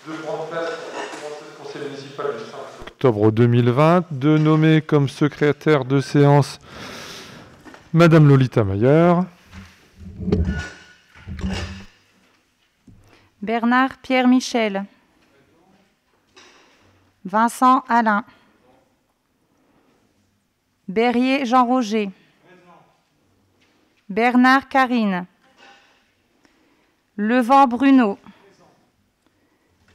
de prendre place pour ce conseil municipal du 5 octobre 2020, de nommer comme secrétaire de séance Madame Lolita Mayer. Bernard Pierre Michel. Vincent Alain. Berrier Jean-Roger. Bernard Karine. Levent Bruno.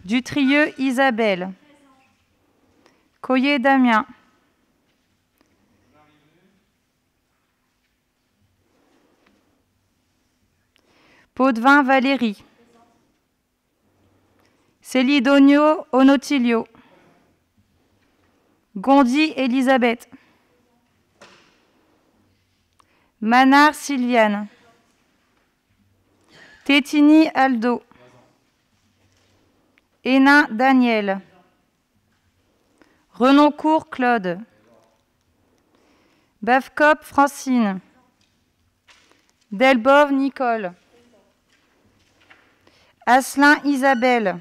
Dutrieux Isabelle. Coyer Damien. Potvin Valérie. Célidonio Onotilio. Gondi Elisabeth. Manard Sylviane. Tétini Aldo. Hénin Daniel. Renoncourt Claude. Bavcop Francine. Delbove Nicole. Asselin Isabelle.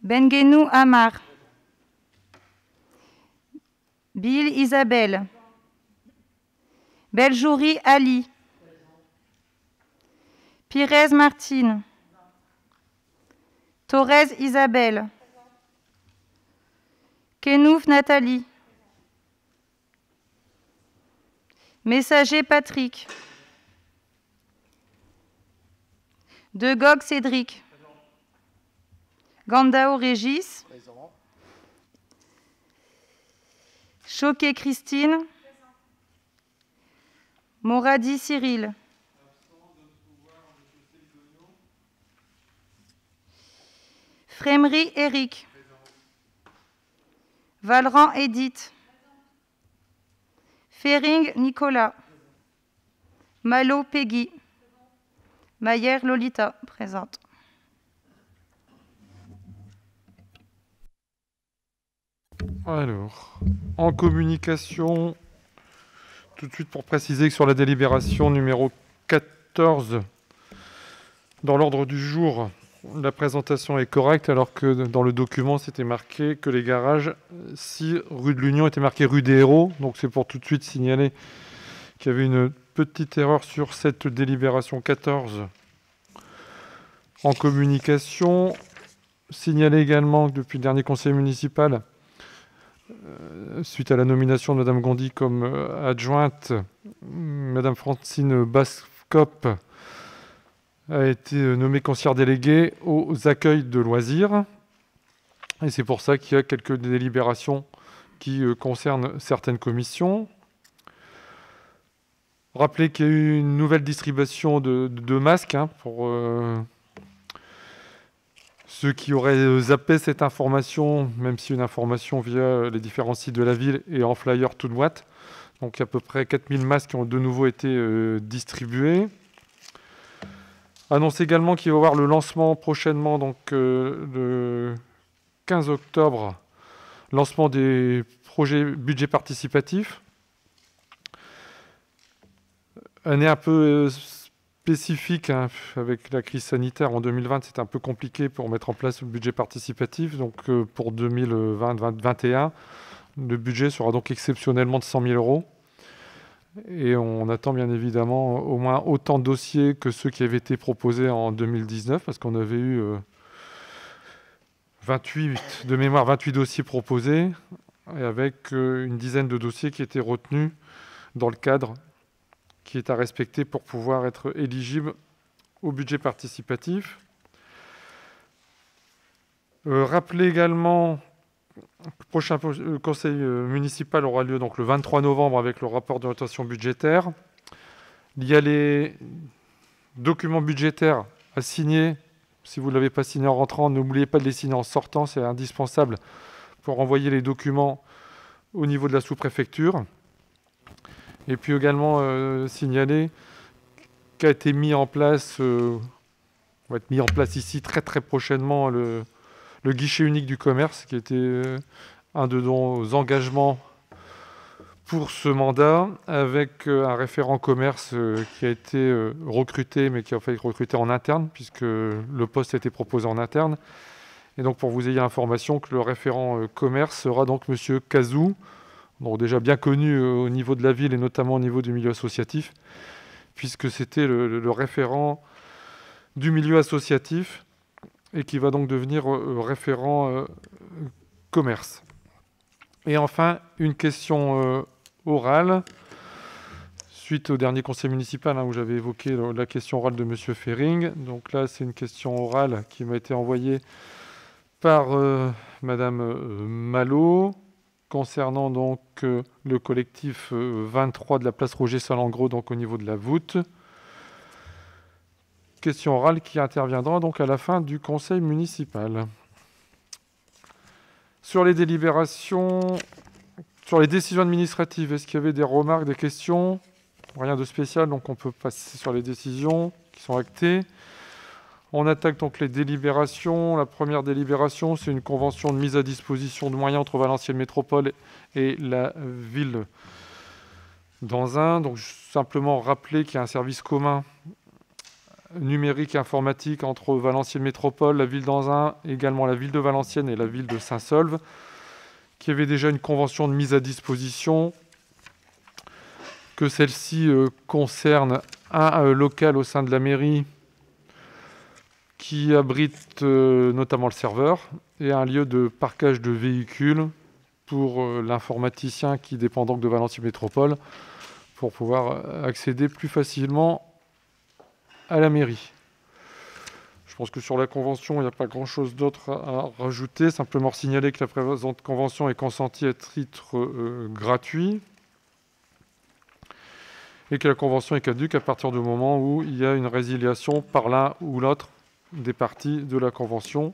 Benguenou Amar. Bill Isabelle. Beljouri Ali. Pires Martine. Torres Isabelle. Kenouf Nathalie. Messager Patrick. De Gogh Cédric. Gandao Régis. Choquet Christine. Moradi Cyril. Frémery Éric. Valran Edith. Fering Nicolas. Malo Peggy. Mayer Lolita, présente. Alors, en communication, tout de suite pour préciser que sur la délibération numéro 14, dans l'ordre du jour, la présentation est correcte, alors que dans le document, c'était marqué que les garages 6 rue de l'Union étaient marqués rue des Héros. Donc c'est pour tout de suite signaler qu'il y avait une petite erreur sur cette délibération 14. En communication, signaler également que depuis le dernier conseil municipal, suite à la nomination de Mme Gondi comme adjointe, Mme Francine Bascop a été nommée conseillère déléguée aux accueils de loisirs. Et c'est pour ça qu'il y a quelques délibérations qui concernent certaines commissions. Rappelez qu'il y a eu une nouvelle distribution de masques pour ceux qui auraient zappé cette information, même si une information via les différents sites de la ville et en flyer toute boîte. Donc à peu près 4000 masques qui ont de nouveau été distribués. Annonce également qu'il va y avoir le lancement prochainement, donc le 15 octobre, lancement des projets budget participatif. Année un peu spécifique, avec la crise sanitaire en 2020, c'était un peu compliqué pour mettre en place le budget participatif. Donc pour 2020-2021, le budget sera donc exceptionnellement de 100 000 €. Et on attend bien évidemment au moins autant de dossiers que ceux qui avaient été proposés en 2019, parce qu'on avait eu 28 dossiers proposés, et avec une dizaine de dossiers qui étaient retenus dans le cadre qui est à respecter pour pouvoir être éligible au budget participatif. Rappelez également que le prochain conseil municipal aura lieu donc le 23 novembre avec le rapport d'orientation budgétaire. Il y a les documents budgétaires à signer. Si vous ne l'avez pas signé en rentrant, n'oubliez pas de les signer en sortant, c'est indispensable pour envoyer les documents au niveau de la sous-préfecture. Et puis également signaler qu'a été mis en place, va être mis en place ici très très prochainement le guichet unique du commerce, qui était un de nos engagements pour ce mandat, avec un référent commerce qui a été recruté, mais qui a failli être recruté en interne, puisque le poste a été proposé en interne. Et donc, pour vous ayez l'information que le référent commerce sera donc Monsieur Cazou, donc déjà bien connu au niveau de la ville et notamment au niveau du milieu associatif, puisque c'était le référent du milieu associatif et qui va donc devenir référent commerce. Et enfin, une question orale, suite au dernier conseil municipal où j'avais évoqué la question orale de M. Fering. Donc là, c'est une question orale qui m'a été envoyée par Madame Malo, concernant donc le collectif 23 de la place Roger Salengro, donc au niveau de la voûte. Question orale qui interviendra donc à la fin du conseil municipal. Sur les délibérations, sur les décisions administratives, est-ce qu'il y avait des remarques, des questions? Rien de spécial, donc on peut passer sur les décisions qui sont actées. On attaque donc les délibérations. La première délibération, c'est une convention de mise à disposition de moyens entre Valenciennes Métropole et la ville d'Anzin. Donc simplement rappeler qu'il y a un service commun numérique et informatique entre Valenciennes Métropole, la ville d'Anzin, également la ville de Valenciennes et la ville de Saint-Saulve, qui avait déjà une convention de mise à disposition, que celle-ci concerne un local au sein de la mairie qui abrite notamment le serveur et un lieu de parquage de véhicules pour l'informaticien qui dépend donc de Valenciennes Métropole pour pouvoir accéder plus facilement à la mairie. Je pense que sur la convention, il n'y a pas grand-chose d'autre à rajouter, simplement signaler que la présente convention est consentie à titre gratuit et que la convention est caduque à partir du moment où il y a une résiliation par l'un ou l'autre des parties de la convention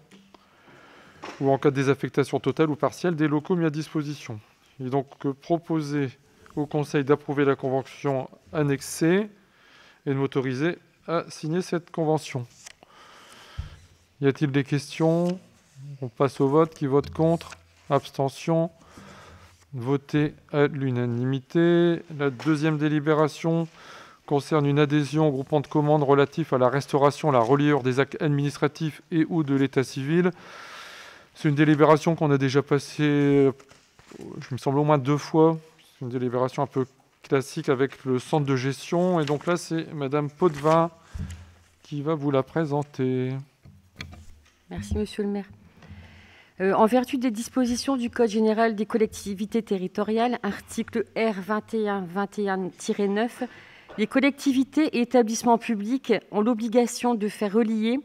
ou en cas de désaffectation totale ou partielle des locaux mis à disposition. Il est donc proposé au Conseil d'approuver la convention annexée et de m'autoriser à signer cette convention. Y a-t-il des questions? On passe au vote. Qui vote contre? Abstention? Voté à l'unanimité. La deuxième délibération concerne une adhésion au groupement de commandes relatif à la restauration, la reliure des actes administratifs et ou de l'état civil. C'est une délibération qu'on a déjà passée, je me semble, au moins 2 fois. C'est une délibération un peu classique avec le centre de gestion. Et donc là, c'est Madame Potvin qui va vous la présenter. Merci, Monsieur le maire. En vertu des dispositions du Code général des collectivités territoriales, article R 2121-9, les collectivités et établissements publics ont l'obligation de faire relier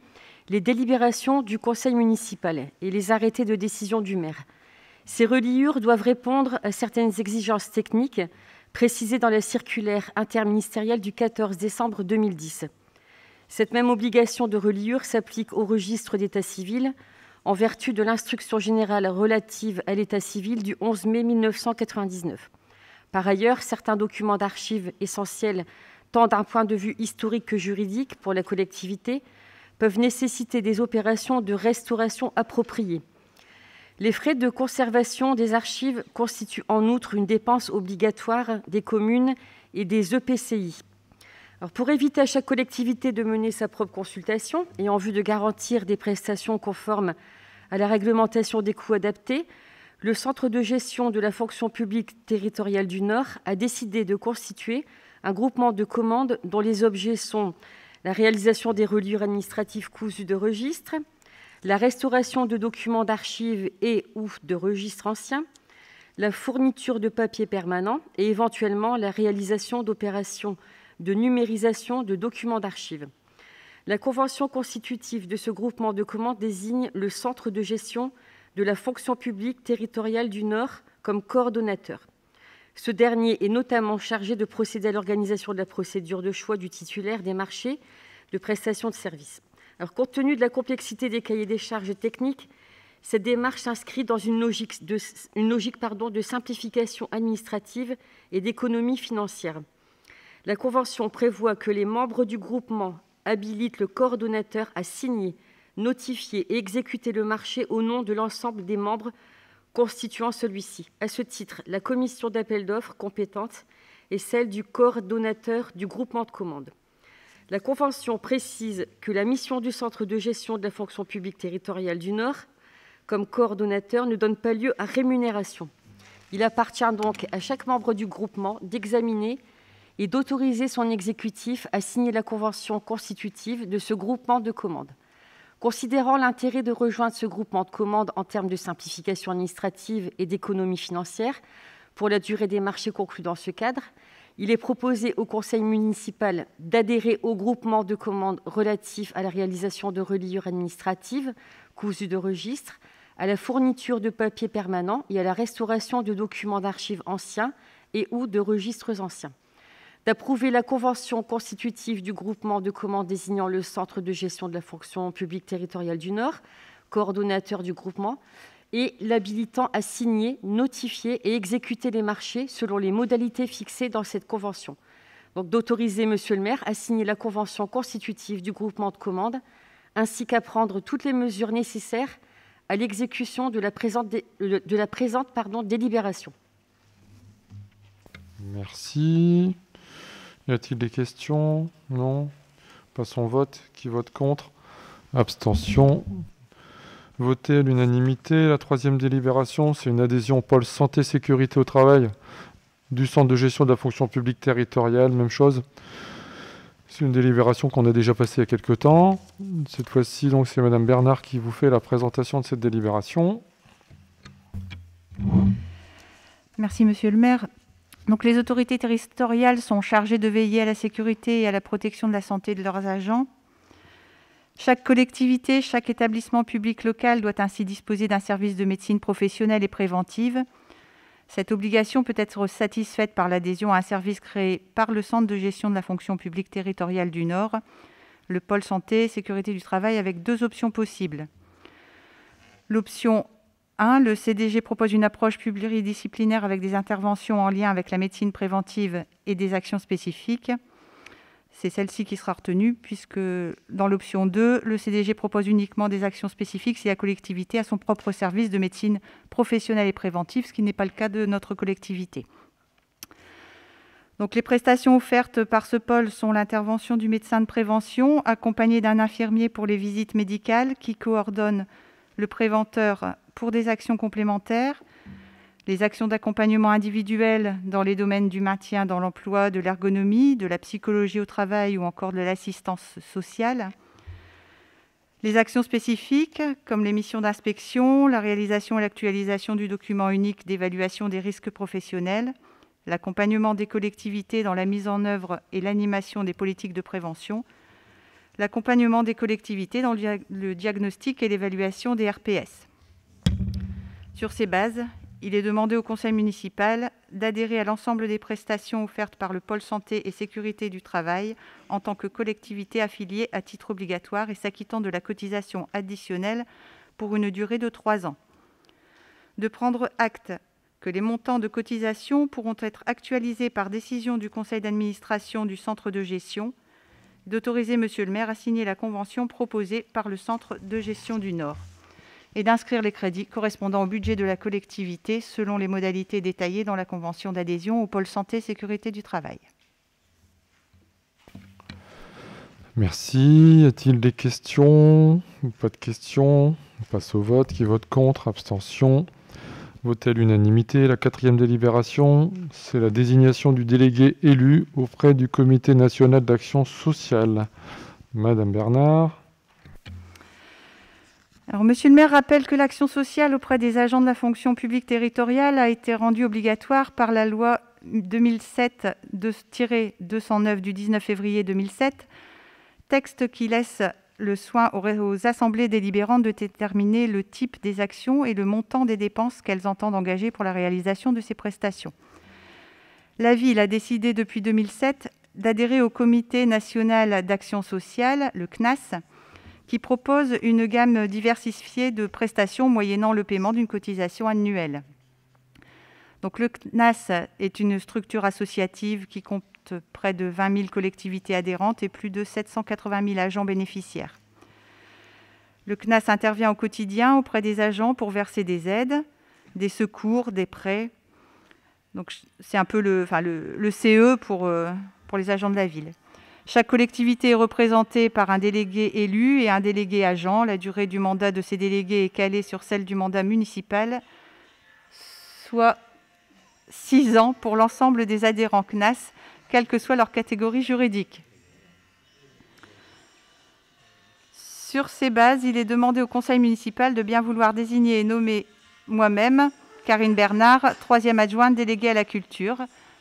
les délibérations du conseil municipal et les arrêtés de décision du maire. Ces reliures doivent répondre à certaines exigences techniques précisées dans la circulaire interministérielle du 14 décembre 2010. Cette même obligation de reliure s'applique au registre d'état civil en vertu de l'instruction générale relative à l'état civil du 11 mai 1999. Par ailleurs, certains documents d'archives essentiels, tant d'un point de vue historique que juridique pour la collectivité, peuvent nécessiter des opérations de restauration appropriées. Les frais de conservation des archives constituent en outre une dépense obligatoire des communes et des EPCI. Alors, pour éviter à chaque collectivité de mener sa propre consultation et en vue de garantir des prestations conformes à la réglementation des coûts adaptés, le Centre de gestion de la fonction publique territoriale du Nord a décidé de constituer un groupement de commandes dont les objets sont la réalisation des reliures administratives cousues de registres, la restauration de documents d'archives et ou de registres anciens, la fourniture de papier permanent et éventuellement la réalisation d'opérations de numérisation de documents d'archives. La convention constitutive de ce groupement de commandes désigne le Centre de gestion de la fonction publique territoriale du Nord comme coordonnateur. Ce dernier est notamment chargé de procéder à l'organisation de la procédure de choix du titulaire des marchés de prestation de services. Alors, compte tenu de la complexité des cahiers des charges techniques, cette démarche s'inscrit dans une logique de simplification administrative et d'économie financière. La convention prévoit que les membres du groupement habilitent le coordonnateur à signer, notifier et exécuter le marché au nom de l'ensemble des membres constituant celui-ci. À ce titre, la commission d'appel d'offres compétente est celle du coordonnateur du groupement de commande. La convention précise que la mission du Centre de gestion de la fonction publique territoriale du Nord, comme coordonnateur, ne donne pas lieu à rémunération. Il appartient donc à chaque membre du groupement d'examiner et d'autoriser son exécutif à signer la convention constitutive de ce groupement de commande. Considérant l'intérêt de rejoindre ce groupement de commande en termes de simplification administrative et d'économie financière pour la durée des marchés conclus dans ce cadre, il est proposé au conseil municipal d'adhérer au groupement de commande relatif à la réalisation de reliures administratives, cousues de registres, à la fourniture de papiers permanents et à la restauration de documents d'archives anciens et ou de registres anciens. D'approuver la convention constitutive du groupement de commande désignant le Centre de gestion de la fonction publique territoriale du Nord, coordonnateur du groupement, et l'habilitant à signer, notifier et exécuter les marchés selon les modalités fixées dans cette convention. Donc d'autoriser Monsieur le maire à signer la convention constitutive du groupement de commande, ainsi qu'à prendre toutes les mesures nécessaires à l'exécution de la présente délibération. Merci. Y a-t-il des questions? Non. Passons au vote. Qui vote contre? Abstention. Voté à l'unanimité. La troisième délibération, c'est une adhésion au pôle santé sécurité au travail du Centre de gestion de la fonction publique territoriale. Même chose. C'est une délibération qu'on a déjà passée il y a quelques temps. Cette fois-ci, donc, c'est Madame Bernard qui vous fait la présentation de cette délibération. Merci, Monsieur le maire. Donc, les autorités territoriales sont chargées de veiller à la sécurité et à la protection de la santé de leurs agents. Chaque collectivité, chaque établissement public local doit ainsi disposer d'un service de médecine professionnelle et préventive. Cette obligation peut être satisfaite par l'adhésion à un service créé par le Centre de gestion de la fonction publique territoriale du Nord, le pôle santé et sécurité du travail, avec deux options possibles. L'option 1, le CDG propose une approche pluridisciplinaire avec des interventions en lien avec la médecine préventive et des actions spécifiques. C'est celle-ci qui sera retenue, puisque dans l'option 2, le CDG propose uniquement des actions spécifiques si la collectivité a son propre service de médecine professionnelle et préventive, ce qui n'est pas le cas de notre collectivité. Donc, les prestations offertes par ce pôle sont l'intervention du médecin de prévention, accompagné d'un infirmier pour les visites médicales, qui coordonne le préventeur pour des actions complémentaires, les actions d'accompagnement individuel dans les domaines du maintien dans l'emploi, de l'ergonomie, de la psychologie au travail ou encore de l'assistance sociale. Les actions spécifiques, comme les missions d'inspection, la réalisation et l'actualisation du document unique d'évaluation des risques professionnels, l'accompagnement des collectivités dans la mise en œuvre et l'animation des politiques de prévention, l'accompagnement des collectivités dans le diagnostic et l'évaluation des RPS. Sur ces bases, il est demandé au conseil municipal d'adhérer à l'ensemble des prestations offertes par le pôle santé et sécurité du travail en tant que collectivité affiliée à titre obligatoire et s'acquittant de la cotisation additionnelle pour une durée de 3 ans. De prendre acte que les montants de cotisation pourront être actualisés par décision du conseil d'administration du centre de gestion, d'autoriser Monsieur le maire à signer la convention proposée par le centre de gestion du Nord et d'inscrire les crédits correspondant au budget de la collectivité selon les modalités détaillées dans la convention d'adhésion au pôle santé sécurité du travail. Merci. Y a-t-il des questions? Pas de questions. On passe au vote. Qui vote contre? Abstention. Voté à l'unanimité. La quatrième délibération, c'est la désignation du délégué élu auprès du Comité national d'action sociale. Madame Bernard. Alors, Monsieur le maire rappelle que l'action sociale auprès des agents de la fonction publique territoriale a été rendue obligatoire par la loi 2007-209 du 19 février 2007, texte qui laisse le soin aux assemblées délibérantes de déterminer le type des actions et le montant des dépenses qu'elles entendent engager pour la réalisation de ces prestations. La ville a décidé depuis 2007 d'adhérer au Comité national d'action sociale, le CNAS, qui propose une gamme diversifiée de prestations moyennant le paiement d'une cotisation annuelle. Donc, le CNAS est une structure associative qui compte près de 20 000 collectivités adhérentes et plus de 780 000 agents bénéficiaires. Le CNAS intervient au quotidien auprès des agents pour verser des aides, des secours, des prêts. Donc c'est un peu le CE pour les agents de la ville. Chaque collectivité est représentée par un délégué élu et un délégué agent. La durée du mandat de ces délégués est calée sur celle du mandat municipal, soit 6 ans pour l'ensemble des adhérents CNAS, quelle que soit leur catégorie juridique. Sur ces bases, il est demandé au conseil municipal de bien vouloir désigner et nommer moi-même, Karine Bernard, 3e adjointe déléguée à la culture,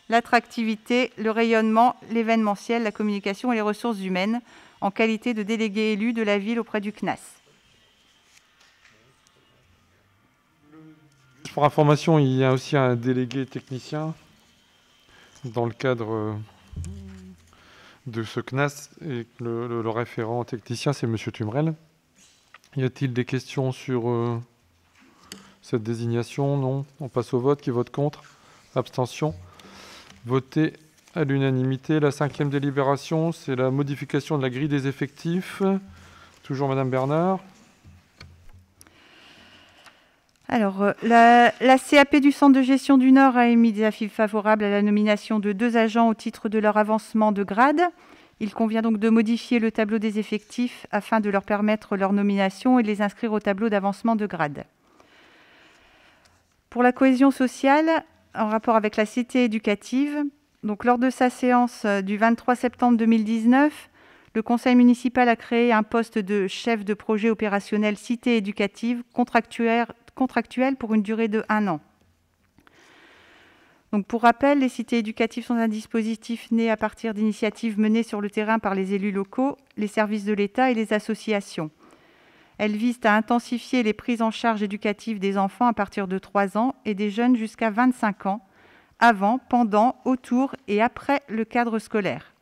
l'attractivité, le rayonnement, l'événementiel, la communication et les ressources humaines, en qualité de délégué élu de la ville auprès du CNAS. Pour information, il y a aussi un délégué technicien dans le cadre de ce CNAS, et le référent technicien, c'est M. Tumrel. Y a-t-il des questions sur cette désignation? Non. On passe au vote. Qui vote contre? Abstention. Voté à l'unanimité. La 5e délibération, c'est la modification de la grille des effectifs. Toujours Madame Bernard. Alors, la CAP du Centre de gestion du Nord a émis des avis favorables à la nomination de 2 agents au titre de leur avancement de grade. Il convient donc de modifier le tableau des effectifs afin de leur permettre leur nomination et de les inscrire au tableau d'avancement de grade. Pour la cohésion sociale, en rapport avec la cité éducative, donc lors de sa séance du 23 septembre 2019, le conseil municipal a créé un poste de chef de projet opérationnel cité éducative contractuel pour une durée de 1 an. Donc pour rappel, les cités éducatives sont un dispositif né à partir d'initiatives menées sur le terrain par les élus locaux, les services de l'État et les associations. Elles visent à intensifier les prises en charge éducatives des enfants à partir de 3 ans et des jeunes jusqu'à 25 ans, avant, pendant, autour et après le cadre scolaire.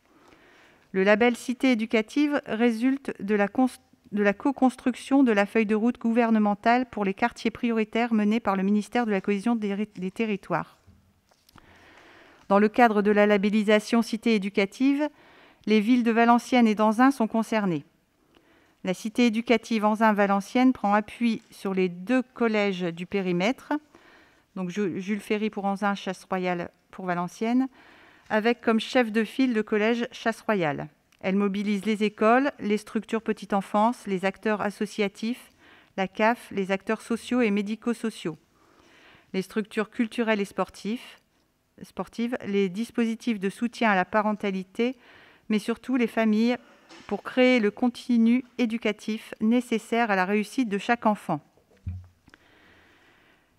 Le label Cité éducative résulte de la co-construction de la feuille de route gouvernementale pour les quartiers prioritaires menée par le ministère de la Cohésion des Territoires. Dans le cadre de la labellisation Cité éducative, les villes de Valenciennes et d'Anzin sont concernées. La cité éducative Anzin-Valenciennes prend appui sur les 2 collèges du périmètre, donc Jules Ferry pour Anzin, Chasse-Royale pour Valenciennes, avec comme chef de file le collège Chasse-Royale. Elle mobilise les écoles, les structures petite enfance, les acteurs associatifs, la CAF, les acteurs sociaux et médico-sociaux, les structures culturelles et sportives, les dispositifs de soutien à la parentalité, mais surtout les familles, pour créer le continu éducatif nécessaire à la réussite de chaque enfant.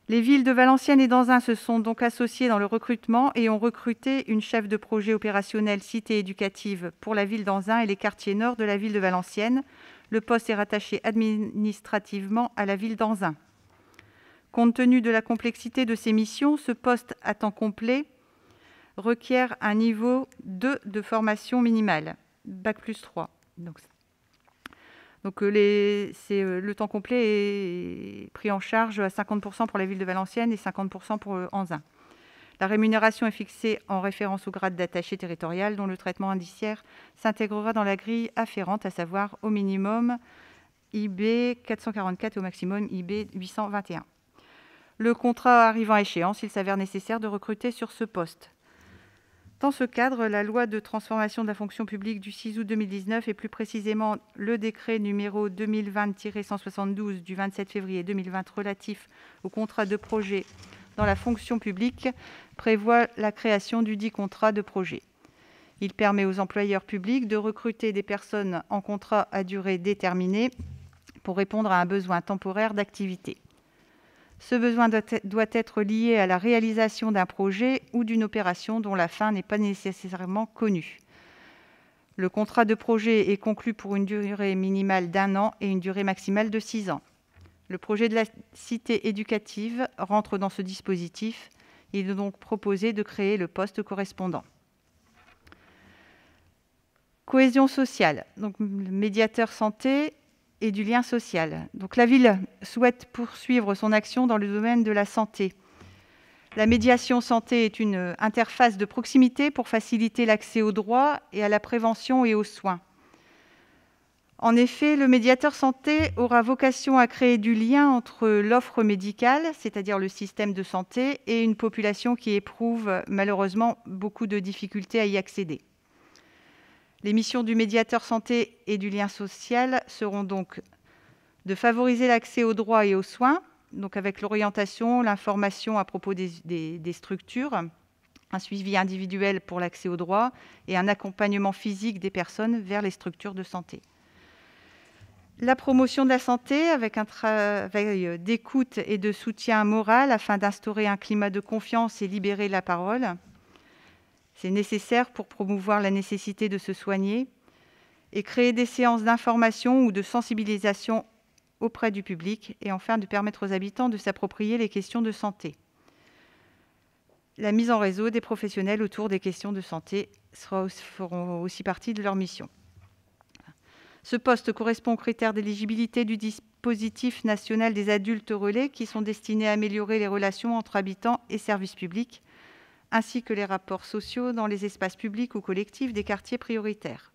Les villes de Valenciennes et d'Anzin se sont donc associées dans le recrutement et ont recruté une chef de projet opérationnel cité éducative pour la ville d'Anzin et les quartiers nord de la ville de Valenciennes. Le poste est rattaché administrativement à la ville d'Anzin. Compte tenu de la complexité de ces missions, ce poste à temps complet requiert un niveau 2 de formation minimale, Bac+3. Donc le temps complet est pris en charge à 50% pour la ville de Valenciennes et 50% pour Anzin. La rémunération est fixée en référence au grade d'attaché territorial dont le traitement indiciaire s'intégrera dans la grille afférente, à savoir au minimum IB 444 et au maximum IB 821. Le contrat arrivant à échéance, il s'avère nécessaire de recruter sur ce poste. Dans ce cadre, la loi de transformation de la fonction publique du 6 août 2019 et plus précisément le décret numéro 2020-172 du 27 février 2020 relatif au contrat de projet dans la fonction publique prévoit la création du dit contrat de projet. Il permet aux employeurs publics de recruter des personnes en contrat à durée déterminée pour répondre à un besoin temporaire d'activité. Ce besoin doit être lié à la réalisation d'un projet ou d'une opération dont la fin n'est pas nécessairement connue. Le contrat de projet est conclu pour une durée minimale d'1 an et une durée maximale de 6 ans. Le projet de la cité éducative rentre dans ce dispositif. Il est donc proposé de créer le poste correspondant. Cohésion sociale, donc médiateur santé et du lien social. Donc la ville souhaite poursuivre son action dans le domaine de la santé. La médiation santé est une interface de proximité pour faciliter l'accès aux droits et à la prévention et aux soins. En effet, le médiateur santé aura vocation à créer du lien entre l'offre médicale, c'est-à-dire le système de santé, et une population qui éprouve malheureusement beaucoup de difficultés à y accéder. Les missions du médiateur santé et du lien social seront donc de favoriser l'accès aux droits et aux soins, donc avec l'orientation, l'information à propos des structures, un suivi individuel pour l'accès aux droits et un accompagnement physique des personnes vers les structures de santé. La promotion de la santé avec un travail d'écoute et de soutien moral afin d'instaurer un climat de confiance et libérer la parole. C'est nécessaire pour promouvoir la nécessité de se soigner et créer des séances d'information ou de sensibilisation auprès du public et enfin de permettre aux habitants de s'approprier les questions de santé. La mise en réseau des professionnels autour des questions de santé feront aussi partie de leur mission. Ce poste correspond aux critères d'éligibilité du dispositif national des adultes relais qui sont destinés à améliorer les relations entre habitants et services publics, ainsi que les rapports sociaux dans les espaces publics ou collectifs des quartiers prioritaires.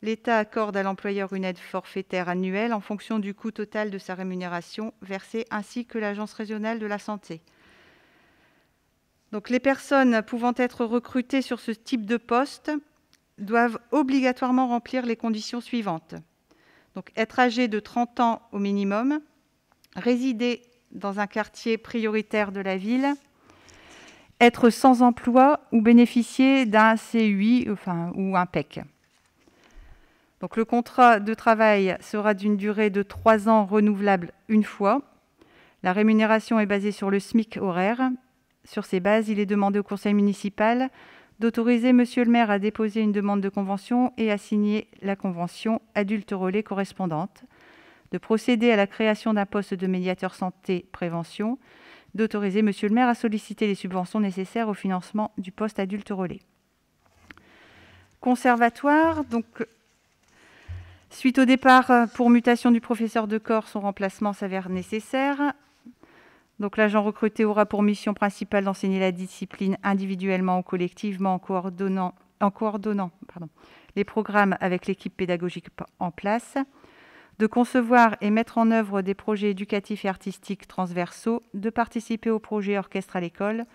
L'État accorde à l'employeur une aide forfaitaire annuelle en fonction du coût total de sa rémunération versée, ainsi que l'Agence régionale de la santé. Donc, les personnes pouvant être recrutées sur ce type de poste doivent obligatoirement remplir les conditions suivantes. Donc, être âgé de 30 ans au minimum, résider dans un quartier prioritaire de la ville, être sans emploi ou bénéficier d'un CUI ou un PEC. Donc, le contrat de travail sera d'une durée de 3 ans renouvelable une fois. La rémunération est basée sur le SMIC horaire. Sur ces bases, il est demandé au conseil municipal d'autoriser monsieur le maire à déposer une demande de convention et à signer la convention adulte relais correspondante, de procéder à la création d'un poste de médiateur santé-prévention, d'autoriser monsieur le maire à solliciter les subventions nécessaires au financement du poste adulte relais. Conservatoire, donc, suite au départ pour mutation du professeur de corps, son remplacement s'avère nécessaire. Donc, l'agent recruté aura pour mission principale d'enseigner la discipline individuellement ou collectivement en coordonnant les programmes avec l'équipe pédagogique en place, de concevoir et mettre en œuvre des projets éducatifs et artistiques transversaux, de participer au projet orchestre à l'école,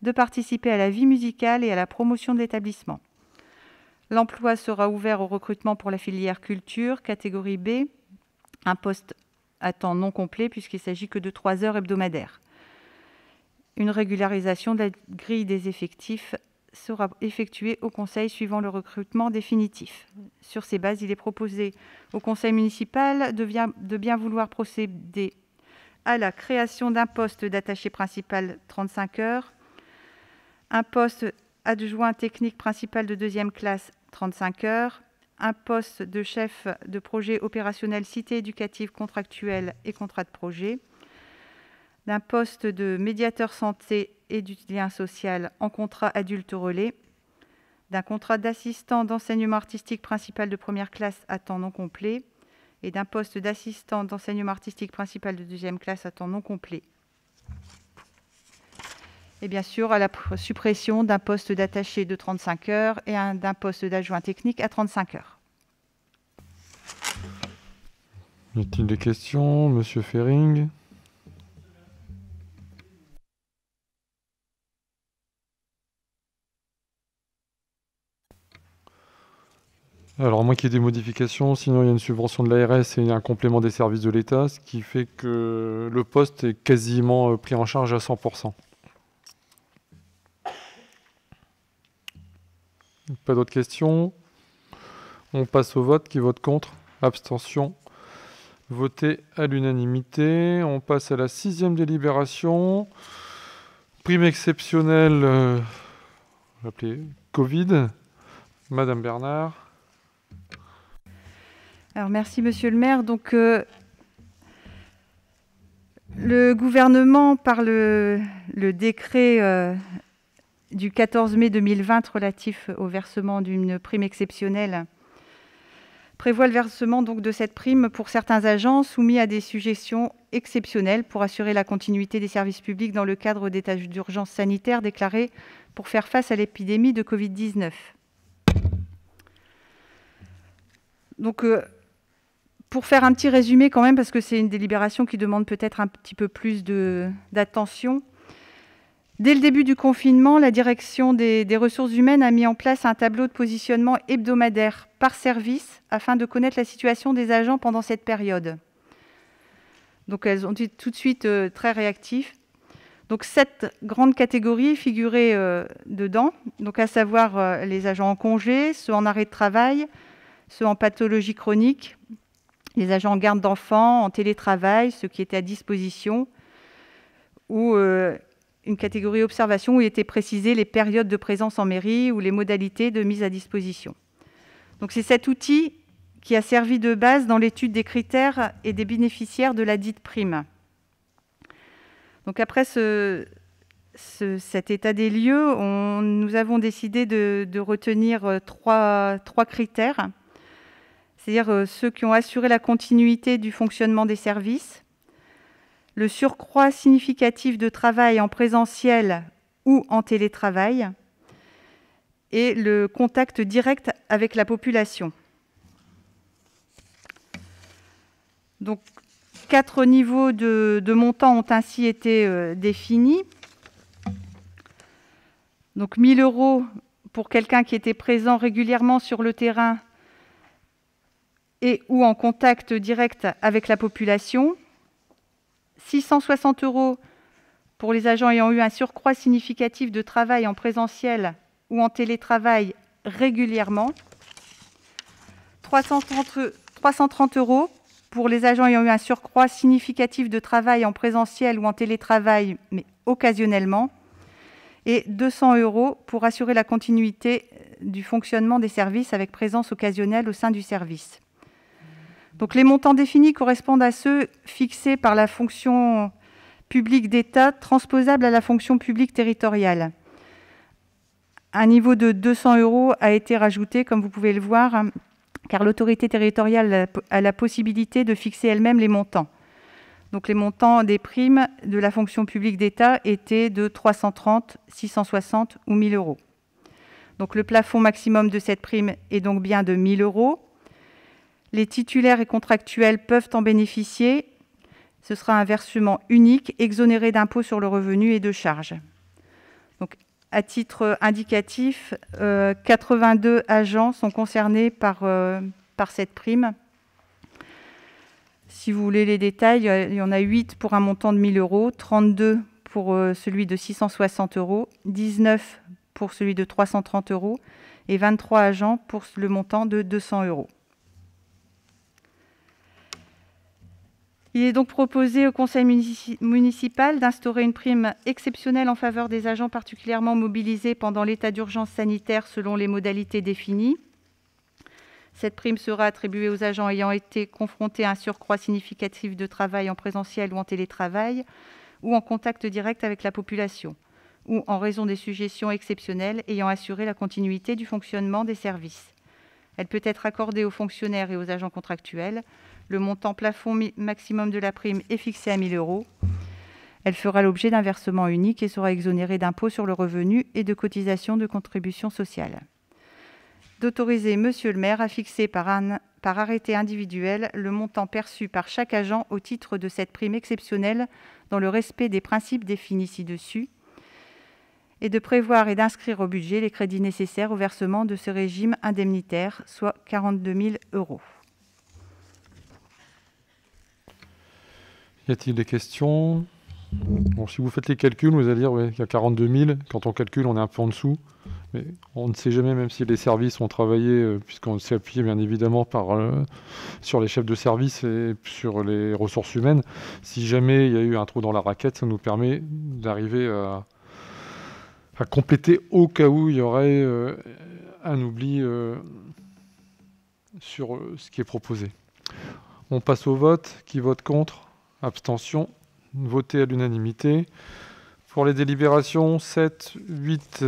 de participer à la vie musicale et à la promotion de l'établissement. L'emploi sera ouvert au recrutement pour la filière culture, catégorie B, un poste à temps non complet puisqu'il ne s'agit que de 3 heures hebdomadaires. Une régularisation de la grille des effectifs sera effectuée au conseil suivant le recrutement définitif. Sur ces bases, il est proposé au conseil municipal de bien vouloir procéder à la création d'un poste d'attaché principal 35 heures, un poste adjoint technique principal de 2e classe 35 heures, un poste de chef de projet opérationnel cité éducative contractuelle et contrat de projet, d'un poste de médiateur santé et du lien social en contrat adulte relais, d'un contrat d'assistant d'enseignement artistique principal de 1re classe à temps non complet et d'un poste d'assistant d'enseignement artistique principal de 2e classe à temps non complet. Et bien sûr, à la suppression d'un poste d'attaché de 35 heures et d'un poste d'adjoint technique à 35 heures. Y a-t-il des questions, monsieur Fering? Alors, à moins qu'il y ait des modifications, sinon il y a une subvention de l'ARS et un complément des services de l'État, ce qui fait que le poste est quasiment pris en charge à 100%. Pas d'autres questions? On passe au vote. Qui vote contre? Abstention. Voté à l'unanimité. On passe à la 6e délibération. Prime exceptionnelle appelée Covid. Madame Bernard. Alors, merci, monsieur le maire. Donc, le gouvernement, par le décret du 14 mai 2020 relatif au versement d'une prime exceptionnelle, prévoit le versement donc de cette prime pour certains agents soumis à des sujétions exceptionnelles pour assurer la continuité des services publics dans le cadre d'état d'urgence sanitaire déclaré pour faire face à l'épidémie de Covid-19. Donc, pour faire un petit résumé quand même, parce que c'est une délibération qui demande peut-être un petit peu plus d'attention. Dès le début du confinement, la direction des ressources humaines a mis en place un tableau de positionnement hebdomadaire par service afin de connaître la situation des agents pendant cette période. Donc elles ont été tout de suite très réactives. Donc 7 grandes catégories figuraient dedans, donc à savoir les agents en congé, ceux en arrêt de travail, ceux en pathologie chronique, les agents en garde d'enfants, en télétravail, ceux qui étaient à disposition, ou une catégorie observation où il était précisé les périodes de présence en mairie ou les modalités de mise à disposition. Donc c'est cet outil qui a servi de base dans l'étude des critères et des bénéficiaires de la dite prime. Donc après cet état des lieux, nous avons décidé de retenir trois critères, c'est-à-dire ceux qui ont assuré la continuité du fonctionnement des services, le surcroît significatif de travail en présentiel ou en télétravail et le contact direct avec la population. Donc, 4 niveaux de montants ont ainsi été définis. Donc, 1 000 € pour quelqu'un qui était présent régulièrement sur le terrain et ou en contact direct avec la population. 660 € pour les agents ayant eu un surcroît significatif de travail en présentiel ou en télétravail régulièrement. 330 € pour les agents ayant eu un surcroît significatif de travail en présentiel ou en télétravail, mais occasionnellement. Et 200 € pour assurer la continuité du fonctionnement des services avec présence occasionnelle au sein du service. Donc, les montants définis correspondent à ceux fixés par la fonction publique d'État transposables à la fonction publique territoriale. Un niveau de 200 € a été rajouté, comme vous pouvez le voir, car l'autorité territoriale a la possibilité de fixer elle-même les montants. Donc, les montants des primes de la fonction publique d'État étaient de 330, 660 ou 1 000 €. Donc, le plafond maximum de cette prime est donc bien de 1 000 €. Les titulaires et contractuels peuvent en bénéficier. Ce sera un versement unique, exonéré d'impôt sur le revenu et de charges. Donc, à titre indicatif, 82 agents sont concernés par cette prime. Si vous voulez les détails, il y en a 8 pour un montant de 1 000 €, 32 pour celui de 660 €, 19 pour celui de 330 € et 23 agents pour le montant de 200 €. Il est donc proposé au conseil municipal d'instaurer une prime exceptionnelle en faveur des agents particulièrement mobilisés pendant l'état d'urgence sanitaire selon les modalités définies. Cette prime sera attribuée aux agents ayant été confrontés à un surcroît significatif de travail en présentiel ou en télétravail ou en contact direct avec la population, ou en raison des sujétions exceptionnelles ayant assuré la continuité du fonctionnement des services. Elle peut être accordée aux fonctionnaires et aux agents contractuels. Le montant plafond maximum de la prime est fixé à 1 000 €. Elle fera l'objet d'un versement unique et sera exonérée d'impôt sur le revenu et de cotisations de contribution sociale. D'autoriser Monsieur le maire à fixer par arrêté individuel le montant perçu par chaque agent au titre de cette prime exceptionnelle dans le respect des principes définis ci-dessus et de prévoir et d'inscrire au budget les crédits nécessaires au versement de ce régime indemnitaire, soit 42 000 €. Y a-t-il des questions? Bon, si vous faites les calculs, vous allez dire qu'il y a 42 000. Quand on calcule, on est un peu en dessous. Mais on ne sait jamais, même si les services ont travaillé, puisqu'on s'est appuyé bien évidemment sur les chefs de service et sur les ressources humaines. Si jamais il y a eu un trou dans la raquette, ça nous permet d'arriver à compléter au cas où il y aurait un oubli sur ce qui est proposé. On passe au vote. Qui vote contre? Abstention. Voté à l'unanimité. Pour les délibérations 7, 8,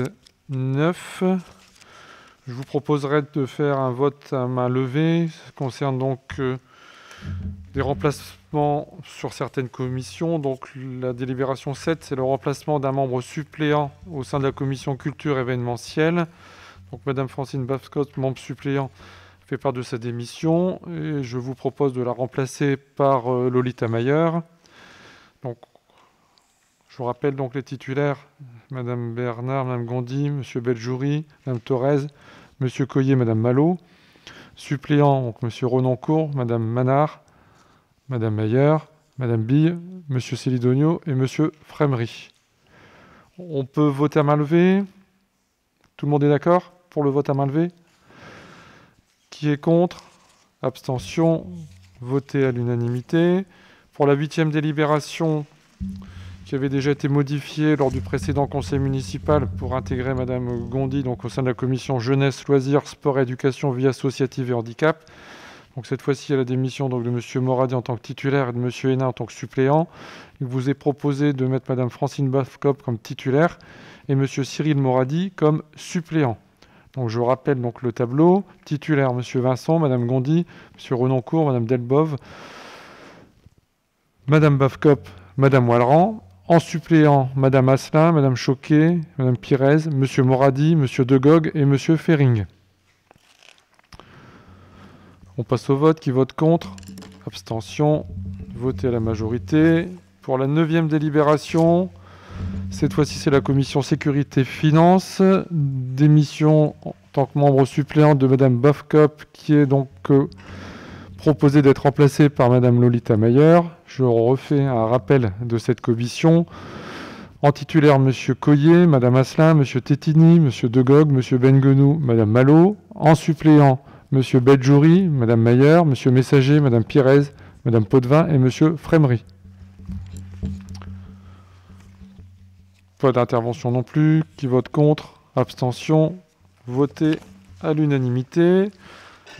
9, je vous proposerai de faire un vote à main levée. Ça concerne donc des remplacements sur certaines commissions. Donc la délibération 7, c'est le remplacement d'un membre suppléant au sein de la commission culture événementielle. Donc Madame Francine Bafscott, membre suppléant, fait part de sa démission et je vous propose de la remplacer par Lolita Mayer. Donc, je vous rappelle donc les titulaires, Madame Bernard, Madame Gondi, Monsieur Beljouri, Madame Thorez, Monsieur Coyer, Madame Malo. Suppléants, donc Monsieur Renoncourt, Madame Manard, Madame Mayer, Madame Bille, Monsieur Célidonio et Monsieur Frémery. On peut voter à main levée. Tout le monde est d'accord pour le vote à main levée? Qui est contre? Abstention? Voté à l'unanimité. Pour la 8e délibération, qui avait déjà été modifiée lors du précédent conseil municipal pour intégrer Madame Gondi donc, au sein de la commission jeunesse, loisirs, sport, éducation, vie associative et handicap. Donc cette fois-ci, à la démission donc, de M. Moradi en tant que titulaire et de M. Hénin en tant que suppléant. Il vous est proposé de mettre Mme Francine Bafkop comme titulaire et M. Cyril Moradi comme suppléant. Donc je rappelle donc, le tableau. Titulaire, M. Vincent, Mme Gondi, M. Renoncourt, Mme Delbove, Mme Bafkop, Mme Walleran. En suppléant, Mme Asselin, Mme Choquet, Mme Pirez, M. Moradi, M. Degog et M. Fering. On passe au vote. Qui vote contre? Abstention. Voté à la majorité. Pour la 9e délibération, cette fois-ci, c'est la commission sécurité finance. Démission en tant que membre suppléant de Mme Bafkop, qui est donc proposée d'être remplacée par Mme Lolita Mayer. Je refais un rappel de cette commission. En titulaire, M. Coyer, Mme Asselin, M. Tétini, M. Degog, M. Benguenou, Mme Malo. En suppléant, M. Beljouri, Mme Mayer, M. Messager, Mme Pirez, Mme Potvin et M. Frémery. Pas d'intervention non plus. Qui vote contre? Abstention. Voté à l'unanimité.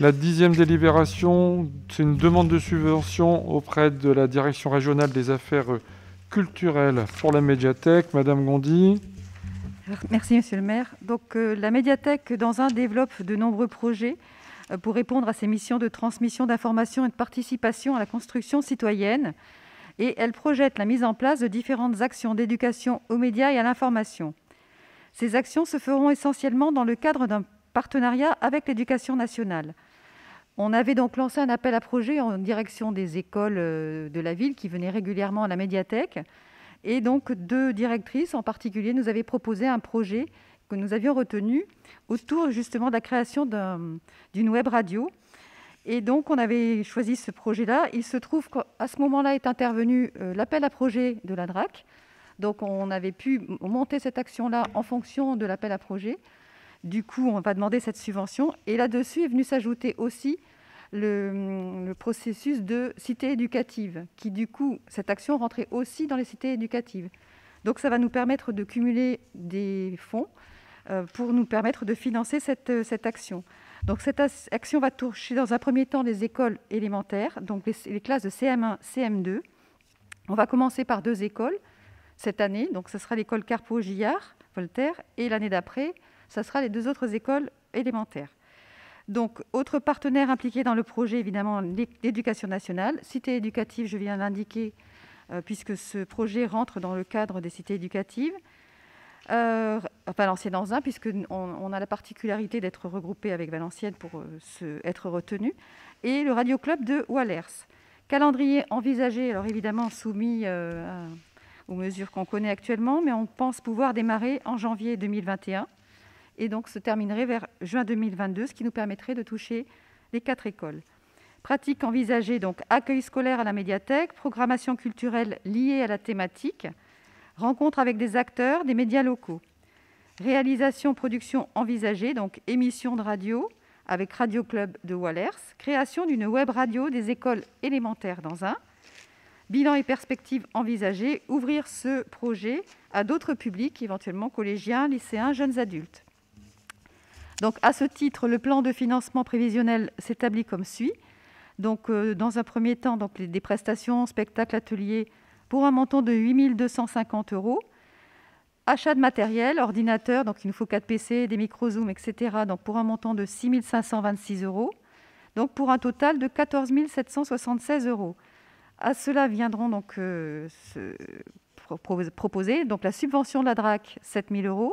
La 10e délibération, c'est une demande de subvention auprès de la Direction régionale des affaires culturelles pour la médiathèque. Madame Gondi. Merci, Monsieur le maire. Donc, la médiathèque, dans un, développe de nombreux projets pour répondre à ses missions de transmission d'informations et de participation à la construction citoyenne. Et elle projette la mise en place de différentes actions d'éducation aux médias et à l'information. Ces actions se feront essentiellement dans le cadre d'un partenariat avec l'Éducation nationale. On avait donc lancé un appel à projet en direction des écoles de la ville qui venaient régulièrement à la médiathèque. Et donc 2 directrices en particulier nous avaient proposé un projet que nous avions retenu autour justement de la création d'une web radio. Et donc on avait choisi ce projet-là. Il se trouve qu'à ce moment-là est intervenu l'appel à projet de la DRAC. Donc on avait pu monter cette action-là en fonction de l'appel à projet. Du coup, on va demander cette subvention. Et là-dessus est venu s'ajouter aussi le processus de cité éducative, qui du coup, cette action rentrait aussi dans les cités éducatives. Donc ça va nous permettre de cumuler des fonds pour nous permettre de financer cette action. Donc cette action va toucher dans un premier temps les écoles élémentaires, donc les classes de CM1, CM2. On va commencer par 2 écoles cette année. Donc ce sera l'école Carpeaux-Gillard, Voltaire, et l'année d'après, ça sera les 2 autres écoles élémentaires. Donc, autre partenaire impliqué dans le projet, évidemment, l'Éducation nationale. Cité éducative, je viens d'indiquer, puisque ce projet rentre dans le cadre des cités éducatives. Valenciennes dans un, puisqu'on a la particularité d'être regroupé avec Valenciennes pour être retenu. Et le Radio Club de Wallers. Calendrier envisagé, alors évidemment soumis aux mesures qu'on connaît actuellement, mais on pense pouvoir démarrer en janvier 2021. Et donc se terminerait vers juin 2022, ce qui nous permettrait de toucher les 4 écoles. Pratique envisagée, donc accueil scolaire à la médiathèque, programmation culturelle liée à la thématique, rencontre avec des acteurs, des médias locaux. Réalisation, production envisagée, donc émission de radio avec Radio Club de Wallers, création d'une web radio des écoles élémentaires dans un. Bilan et perspectives envisagées, ouvrir ce projet à d'autres publics, éventuellement collégiens, lycéens, jeunes adultes. Donc, à ce titre, le plan de financement prévisionnel s'établit comme suit. Donc, dans un premier temps, donc, des prestations, spectacles, ateliers, pour un montant de 8 250 €. Achat de matériel, ordinateur, donc il nous faut 4 PC, des micros Zoom, etc. Donc, pour un montant de 6 526 €. Donc, pour un total de 14 776 €. À cela viendront donc proposer donc, la subvention de la DRAC, 7 000 €.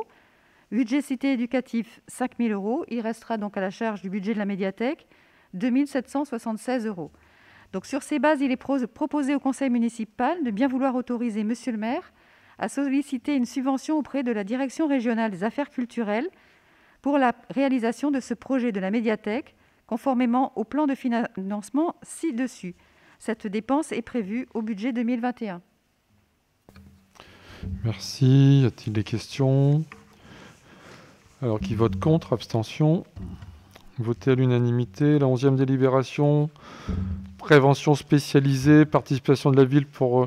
Budget cité éducatif, 5 000 €. Il restera donc à la charge du budget de la médiathèque 2 776 €. Donc sur ces bases, il est proposé au conseil municipal de bien vouloir autoriser monsieur le maire à solliciter une subvention auprès de la direction régionale des affaires culturelles pour la réalisation de ce projet de la médiathèque, conformément au plan de financement ci-dessus. Cette dépense est prévue au budget 2021. Merci. Y a-t-il des questions? Alors, qui vote contre? Abstention. Voté à l'unanimité. La 11e délibération. Prévention spécialisée, participation de la ville pour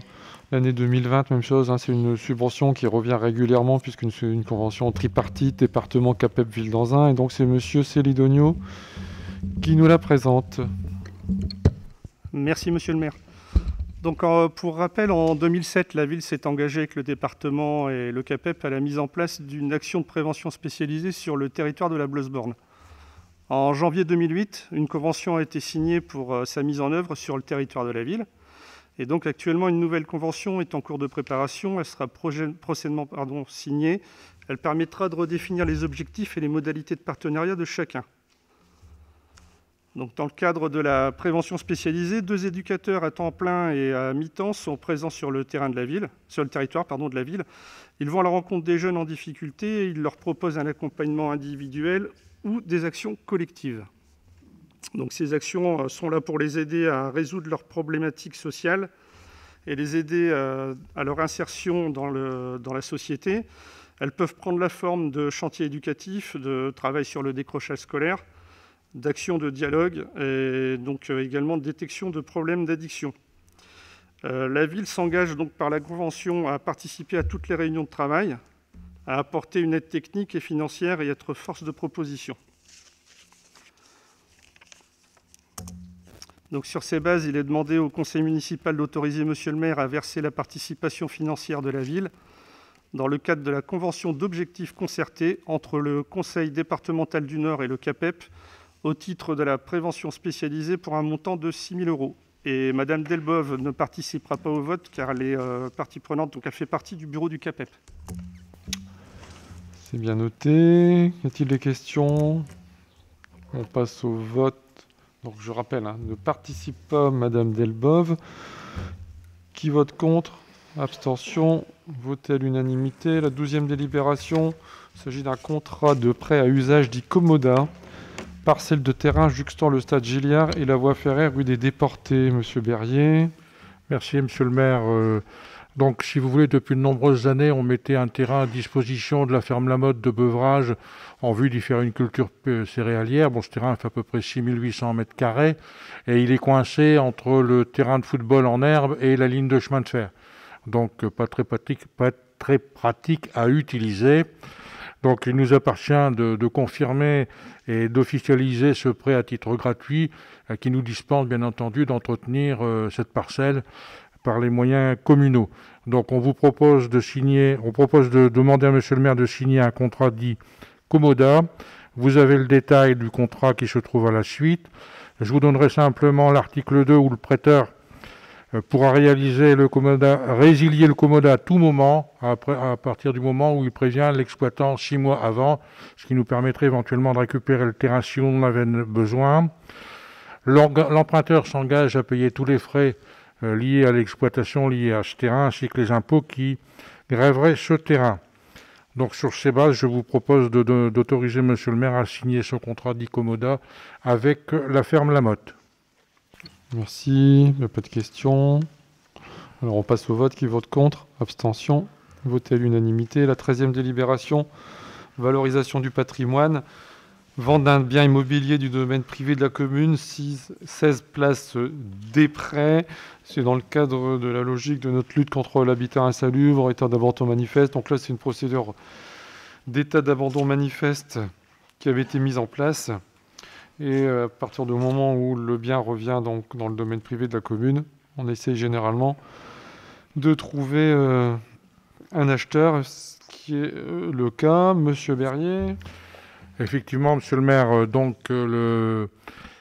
l'année 2020, même chose. C'est une subvention qui revient régulièrement puisqu'une une convention tripartite, département CAPEP Ville d'Anzin. Et donc c'est monsieur Célidonio qui nous la présente. Merci monsieur le maire. Donc pour rappel, en 2007, la ville s'est engagée avec le département et le CAPEP à la mise en place d'une action de prévention spécialisée sur le territoire de la Bleus-Borne. En janvier 2008, une convention a été signée pour sa mise en œuvre sur le territoire de la ville. Et donc actuellement, une nouvelle convention est en cours de préparation. Elle sera prochainement signée. Elle permettra de redéfinir les objectifs et les modalités de partenariat de chacun. Donc, dans le cadre de la prévention spécialisée, 2 éducateurs à temps plein et à mi-temps sont présents sur le territoire de la ville. Ils vont à la rencontre des jeunes en difficulté et ils leur proposent un accompagnement individuel ou des actions collectives. Donc, ces actions sont là pour les aider à résoudre leurs problématiques sociales et les aider à leur insertion dans la société. Elles peuvent prendre la forme de chantiers éducatifs, de travail sur le décrochage scolaire, d'actions de dialogue et donc également de détection de problèmes d'addiction. La ville s'engage donc par la convention à participer à toutes les réunions de travail, à apporter une aide technique et financière et être force de proposition. Donc sur ces bases, il est demandé au conseil municipal d'autoriser monsieur le maire à verser la participation financière de la ville dans le cadre de la convention d'objectifs concertés entre le conseil départemental du Nord et le CAPEP au titre de la prévention spécialisée pour un montant de 6 000 €. Et Madame Delbove ne participera pas au vote car elle est partie prenante, donc elle fait partie du bureau du CAPEP. C'est bien noté. Y a-t-il des questions? On passe au vote. Donc je rappelle, ne participe pas Madame Delbove. Qui vote contre? Abstention. Voté à l'unanimité. La 12e délibération. Il s'agit d'un contrat de prêt à usage dit Commoda. Parcelle de terrain juxtant le stade Gilliard et la voie ferrée rue des Déportés. Monsieur Berrier. Merci, monsieur le maire. Donc, si vous voulez, depuis de nombreuses années, on mettait un terrain à disposition de la ferme Lamotte de Beuvrages en vue d'y faire une culture céréalière. Bon, ce terrain fait à peu près 6 800 m² et il est coincé entre le terrain de football en herbe et la ligne de chemin de fer. Donc, pas très pratique à utiliser. Donc, il nous appartient de confirmer et d'officialiser ce prêt à titre gratuit qui nous dispense, bien entendu, d'entretenir cette parcelle par les moyens communaux. Donc, on propose de demander à monsieur le maire de signer un contrat dit Commoda. Vous avez le détail du contrat qui se trouve à la suite. Je vous donnerai simplement l'article 2 où le prêteur pourra résilier le Commoda à tout moment, à partir du moment où il prévient l'exploitant 6 mois avant, ce qui nous permettrait éventuellement de récupérer le terrain si on en avait besoin. L'emprunteur s'engage à payer tous les frais liés à l'exploitation, liés à ce terrain, ainsi que les impôts qui grèveraient ce terrain. Donc sur ces bases, je vous propose d'autoriser monsieur le maire à signer ce contrat dit Commoda avec la ferme Lamotte. Merci, il n'y a pas de questions. Alors on passe au vote. Qui vote contre? Abstention. Voté à l'unanimité. La 13e délibération, valorisation du patrimoine. Vente d'un bien immobilier du domaine privé de la commune, 16 places Després. C'est dans le cadre de la logique de notre lutte contre l'habitat insalubre, état d'abandon manifeste. Donc là, c'est une procédure d'état d'abandon manifeste qui avait été mise en place. Et à partir du moment où le bien revient donc dans le domaine privé de la commune, on essaye généralement de trouver un acheteur, ce qui est le cas. Monsieur Berrier. Effectivement, monsieur le maire, donc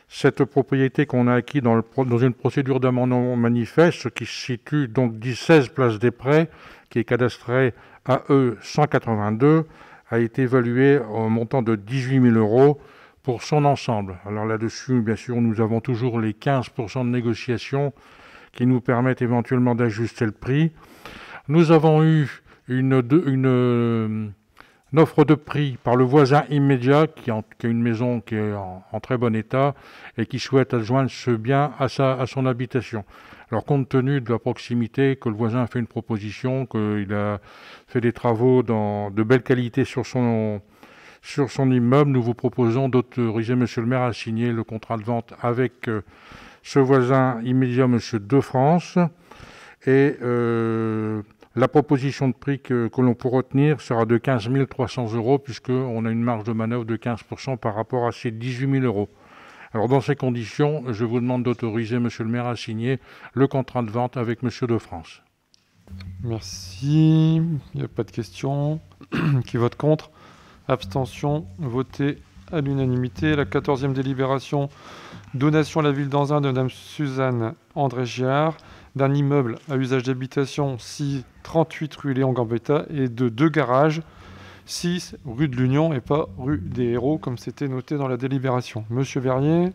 cette propriété qu'on a acquise dans une procédure d'amendement manifeste qui se situe donc 16 place Després, qui est cadastrée AE 182, a été évaluée au montant de 18 000 € pour son ensemble. Alors là-dessus, bien sûr, nous avons toujours les 15% de négociation qui nous permettent éventuellement d'ajuster le prix. Nous avons eu une offre de prix par le voisin immédiat qui a une maison qui est en très bon état et qui souhaite adjoindre ce bien à son habitation. Alors, compte tenu de la proximité, que le voisin a fait une proposition, qu'il a fait des travaux de belle qualité sur son immeuble, nous vous proposons d'autoriser M. le maire à signer le contrat de vente avec ce voisin immédiat, M. De France. Et la proposition de prix que l'on peut retenir sera de 15 300 €, puisqu'on a une marge de manœuvre de 15% par rapport à ces 18 000 €. Alors, dans ces conditions, je vous demande d'autoriser M. le maire à signer le contrat de vente avec M. De France. Merci. Il n'y a pas de questions. Qui vote contre? Abstention. Voté à l'unanimité. La 14e délibération. Donation à la ville d'Anzin de Mme Suzanne André-Giard d'un immeuble à usage d'habitation 38 rue Léon Gambetta et de 2 garages 6 rue de l'Union et pas rue des Héros comme c'était noté dans la délibération. Monsieur Verrier.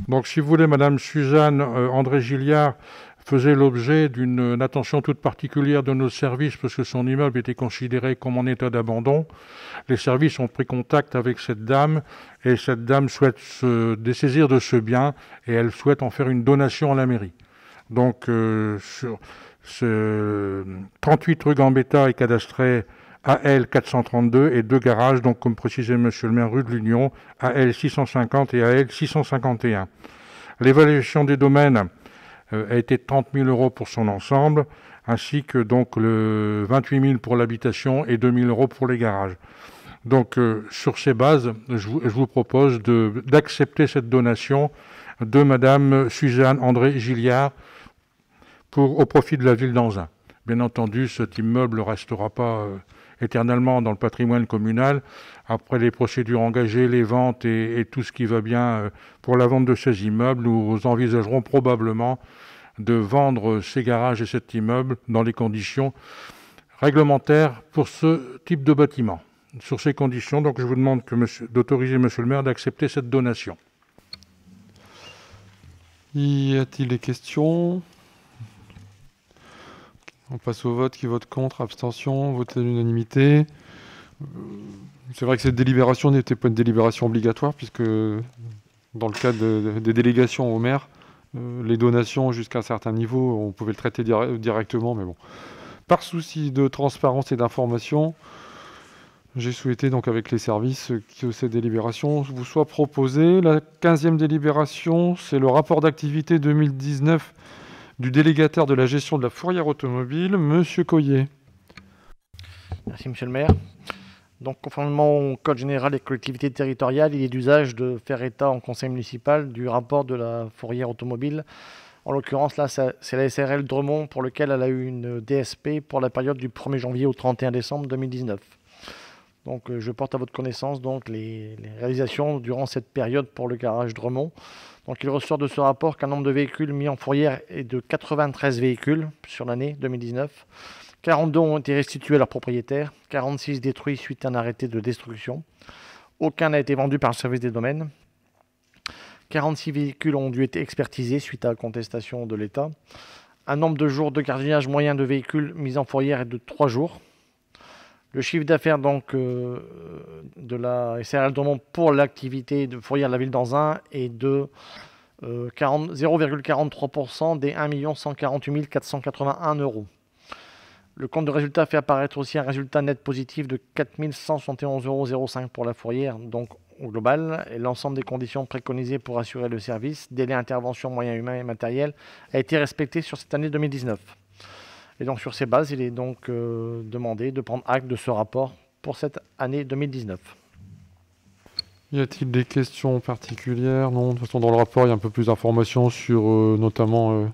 Donc, si vous voulez, Madame Suzanne André-Giard faisait l'objet d'une attention toute particulière de nos services parce que son immeuble était considéré comme en état d'abandon. Les services ont pris contact avec cette dame et cette dame souhaite se dessaisir de ce bien et elle souhaite en faire une donation à la mairie. Donc, sur ce 38 rue Gambetta est cadastré AL 432 et 2 garages, donc comme précisait Monsieur le maire, rue de l'Union, AL 650 et AL 651. L'évaluation des domaines a été de 30 000 € pour son ensemble, ainsi que donc le 28 000 pour l'habitation et 2 000 € pour les garages. Donc sur ces bases, je vous propose d'accepter cette donation de Madame Suzanne André-Giard au profit de la ville d'Anzin. Bien entendu, cet immeuble ne restera pas éternellement dans le patrimoine communal. Après les procédures engagées, les ventes et tout ce qui va bien pour la vente de ces immeubles, nous envisagerons probablement de vendre ces garages et cet immeuble dans les conditions réglementaires pour ce type de bâtiment. Sur ces conditions, donc, je vous demande d'autoriser Monsieur le maire d'accepter cette donation. Y a-t-il des questions? On passe au vote. Qui vote contre? Abstention. Voté à l'unanimité. C'est vrai que cette délibération n'était pas une délibération obligatoire puisque dans le cadre des délégations au maire, les donations jusqu'à un certain niveau, on pouvait le traiter directement, mais bon. Par souci de transparence et d'information, j'ai souhaité donc avec les services que cette délibération vous soit proposée. La 15e délibération, c'est le rapport d'activité 2019 du délégataire de la gestion de la fourrière automobile, Monsieur Coyer. Merci Monsieur le maire. Donc, conformément au Code général des collectivités territoriales, il est d'usage de faire état en conseil municipal du rapport de la fourrière automobile. En l'occurrence, là, c'est la SRL Dremont pour lequel elle a eu une DSP pour la période du 1er janvier au 31 décembre 2019. Donc, je porte à votre connaissance donc, les réalisations durant cette période pour le garage Dremont. Donc, il ressort de ce rapport qu'un nombre de véhicules mis en fourrière est de 93 véhicules sur l'année 2019. 42 ont été restitués à leurs propriétaires, 46 détruits suite à un arrêté de destruction. Aucun n'a été vendu par le service des domaines. 46 véhicules ont dû être expertisés suite à la contestation de l'État. Un nombre de jours de gardiennage moyen de véhicules mis en fourrière est de 3 jours. Le chiffre d'affaires donc de la SRL Dremont pour l'activité de fourrière de la ville d'Anzin est de 0,43% des 1 148 481 €. Le compte de résultat fait apparaître aussi un résultat net positif de 4 171,05 € pour la fourrière, donc au global. Et l'ensemble des conditions préconisées pour assurer le service, délai, intervention, moyens humains et matériels, a été respecté sur cette année 2019. Et donc sur ces bases, il est donc demandé de prendre acte de ce rapport pour cette année 2019. Y a-t-il des questions particulières? Non, de toute façon dans le rapport il y a un peu plus d'informations sur notamment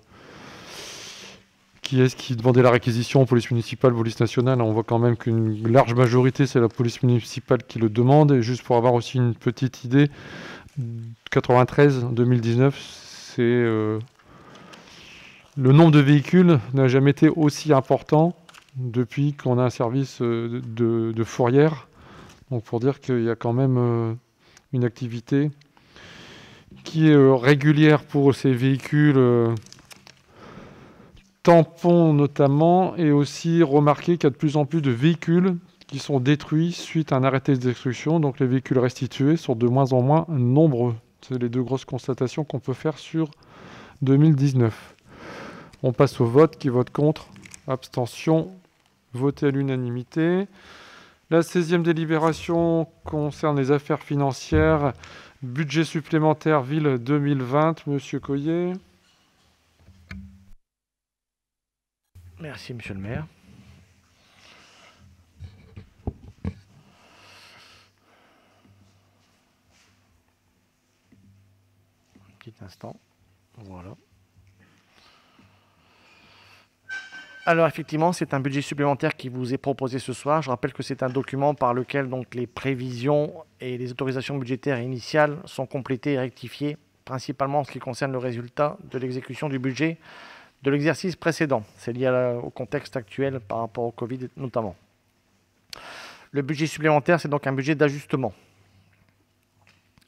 qui est-ce qui demandait la réquisition, police municipale, police nationale. On voit quand même qu'une large majorité, c'est la police municipale qui le demande. Et juste pour avoir aussi une petite idée, 93-2019, c'est le nombre de véhicules n'a jamais été aussi important depuis qu'on a un service de fourrière. Donc pour dire qu'il y a quand même une activité qui est régulière pour ces véhicules tampons notamment, et aussi remarquer qu'il y a de plus en plus de véhicules qui sont détruits suite à un arrêté de destruction. Donc les véhicules restitués sont de moins en moins nombreux. C'est les deux grosses constatations qu'on peut faire sur 2019. On passe au vote. Qui vote contre? Abstention. Voté à l'unanimité. La 16e délibération concerne les affaires financières. Budget supplémentaire ville 2020. Monsieur Coyer. Merci, monsieur le maire. Un petit instant. Voilà. Alors effectivement, c'est un budget supplémentaire qui vous est proposé ce soir. Je rappelle que c'est un document par lequel donc, les prévisions et les autorisations budgétaires initiales sont complétées et rectifiées, principalement en ce qui concerne le résultat de l'exécution du budget de l'exercice précédent. C'est lié au contexte actuel par rapport au Covid notamment. Le budget supplémentaire, c'est donc un budget d'ajustement.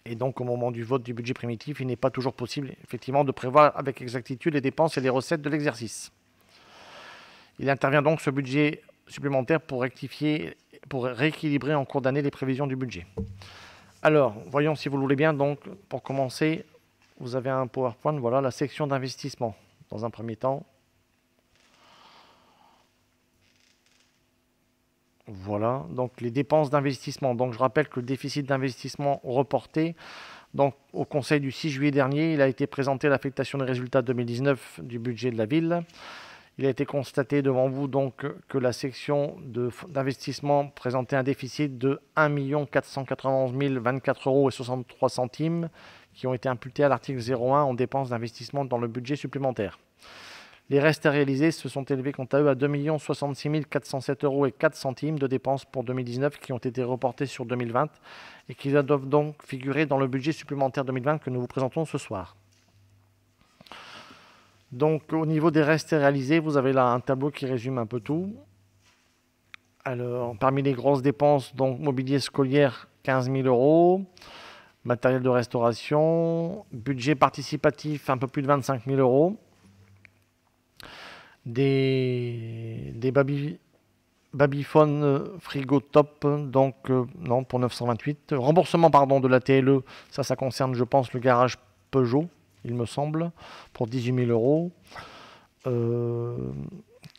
Et donc, au moment du vote du budget primitif, il n'est pas toujours possible, effectivement, de prévoir avec exactitude les dépenses et les recettes de l'exercice. Il intervient donc ce budget supplémentaire pour rectifier, pour rééquilibrer en cours d'année les prévisions du budget. Alors, voyons si vous le voulez bien. Donc, pour commencer, vous avez un PowerPoint. Voilà la section d'investissement. Dans un premier temps. Voilà, donc les dépenses d'investissement. Donc, je rappelle que le déficit d'investissement reporté, donc au Conseil du 6 juillet dernier, il a été présenté l'affectation des résultats 2019 du budget de la ville. Il a été constaté devant vous donc que la section d'investissement présentait un déficit de 1 491 024,63 € qui ont été imputés à l'article 01 en dépenses d'investissement dans le budget supplémentaire. Les restes à réaliser se sont élevés quant à eux à 2 066 407,04 € de dépenses pour 2019 qui ont été reportés sur 2020 et qui doivent donc figurer dans le budget supplémentaire 2020 que nous vous présentons ce soir. Donc au niveau des restes réalisés, vous avez là un tableau qui résume un peu tout. Alors parmi les grosses dépenses, donc mobilier scolaire 15 000 €, matériel de restauration, budget participatif un peu plus de 25 000 €, des babyphones frigo top, donc non pour 928, remboursement pardon de la TLE, ça concerne je pense le garage Peugeot. Il me semble, pour 18 000 €.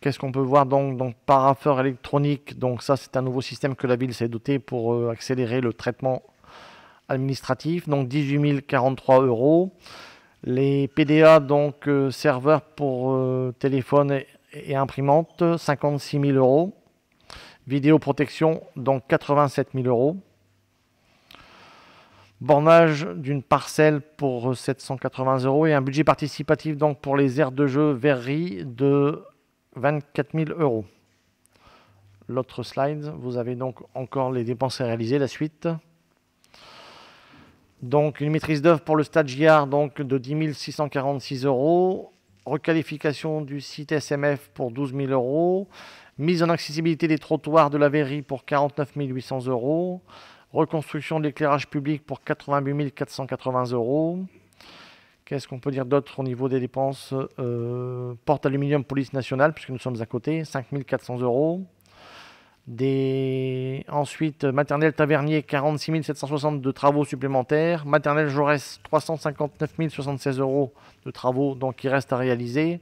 Qu'est-ce qu'on peut voir donc parapheur électronique, donc ça c'est un nouveau système que la ville s'est doté pour accélérer le traitement administratif, donc 18 043 €. Les PDA, donc serveurs pour téléphone et imprimante, 56 000 €. Vidéoprotection, donc 87 000 €. Bornage d'une parcelle pour 780 € et un budget participatif donc pour les aires de jeu verrerie de 24 000 €. L'autre slide, vous avez donc encore les dépenses à réaliser, la suite. Donc une maîtrise d'œuvre pour le stade Giard donc de 10 646 €. Requalification du site SMF pour 12 000 €. Mise en accessibilité des trottoirs de la verrerie pour 49 800 €. Reconstruction de l'éclairage public pour 88 480 €. Qu'est-ce qu'on peut dire d'autre au niveau des dépenses? Porte aluminium police nationale, puisque nous sommes à côté, 5 400 €. Ensuite, maternelle Tavernier, 46 760 € de travaux supplémentaires. Maternelle Jaurès, 359 076 € de travaux donc, qui restent à réaliser.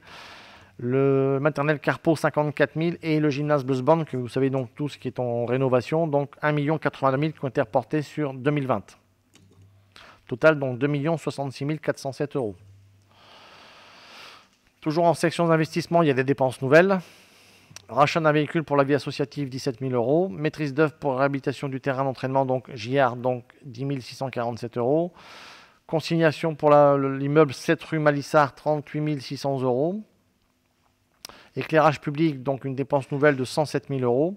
Le maternel Carpeau 54 000 et le gymnase Buzzband, que vous savez donc tous qui est en rénovation, donc 1 080 000 qui ont été reportés sur 2020. Total donc 2 066 407 €. Toujours en section d'investissement, il y a des dépenses nouvelles. Rachat d'un véhicule pour la vie associative, 17 000 €. Maîtrise d'œuvre pour réhabilitation du terrain d'entraînement, donc JR, donc 10 647 €. Consignation pour l'immeuble 7 rue Malissard, 38 600 €. Éclairage public, donc une dépense nouvelle de 107 000 €.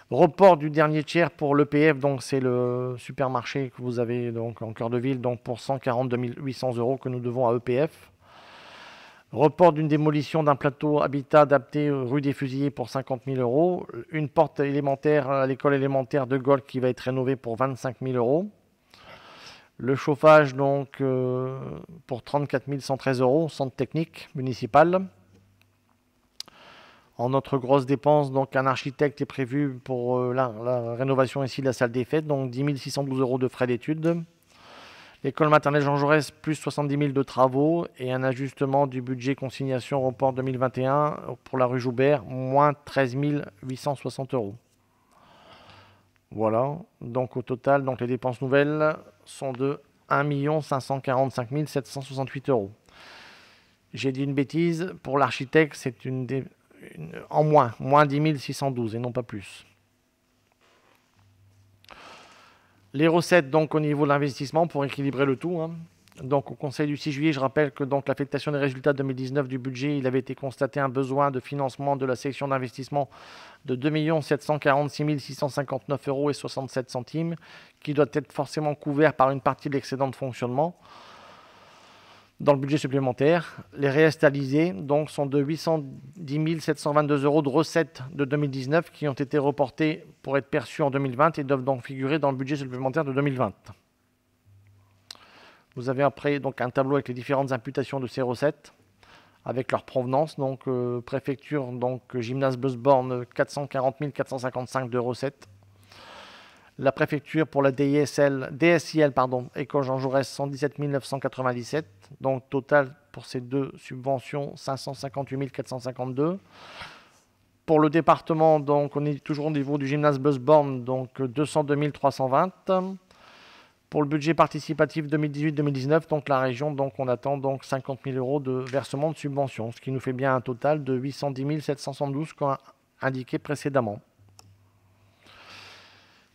Report du dernier tiers pour l'EPF, donc c'est le supermarché que vous avez donc en cœur de ville, donc pour 142 800 € que nous devons à EPF. Report d'une démolition d'un plateau habitat adapté rue des Fusillés pour 50 000 €. Une porte élémentaire à l'école élémentaire de Gaulle qui va être rénovée pour 25 000 €. Le chauffage, donc, pour 34 113 €, centre technique municipal. En autre grosse dépense, donc, un architecte est prévu pour la rénovation ici de la salle des fêtes, donc 10 612 € de frais d'études. L'école maternelle Jean Jaurès, plus 70 000 de travaux et un ajustement du budget consignation report 2021 pour la rue Joubert, moins 13 860 €. Voilà, donc au total, donc, les dépenses nouvelles sont de 1 545 768 €. J'ai dit une bêtise, pour l'architecte, c'est en moins 10 612 et non pas plus. Les recettes, donc, au niveau de l'investissement, pour équilibrer le tout. Donc, au Conseil du 6 juillet, je rappelle que donc, l'affectation des résultats 2019 du budget, il avait été constaté un besoin de financement de la section d'investissement de 2 746 659 € et 67 centimes, qui doit être forcément couvert par une partie de l'excédent de fonctionnement dans le budget supplémentaire. Les réalisés donc, sont de 810 722 € de recettes de 2019 qui ont été reportés pour être perçus en 2020 et doivent donc figurer dans le budget supplémentaire de 2020. Vous avez après donc, un tableau avec les différentes imputations de ces recettes, avec leur provenance. Donc, préfecture, donc, gymnase Busborn, 440 455 de recettes. La préfecture pour la DSIL, École Jean Jaurès, 117 997. Donc, total pour ces deux subventions, 558 452. Pour le département, donc, on est toujours au niveau du gymnase Busborn, donc 202 320. Pour le budget participatif 2018-2019, donc la région, donc on attend donc 50 000 € de versement de subventions, ce qui nous fait bien un total de 810 772 comme indiqué précédemment.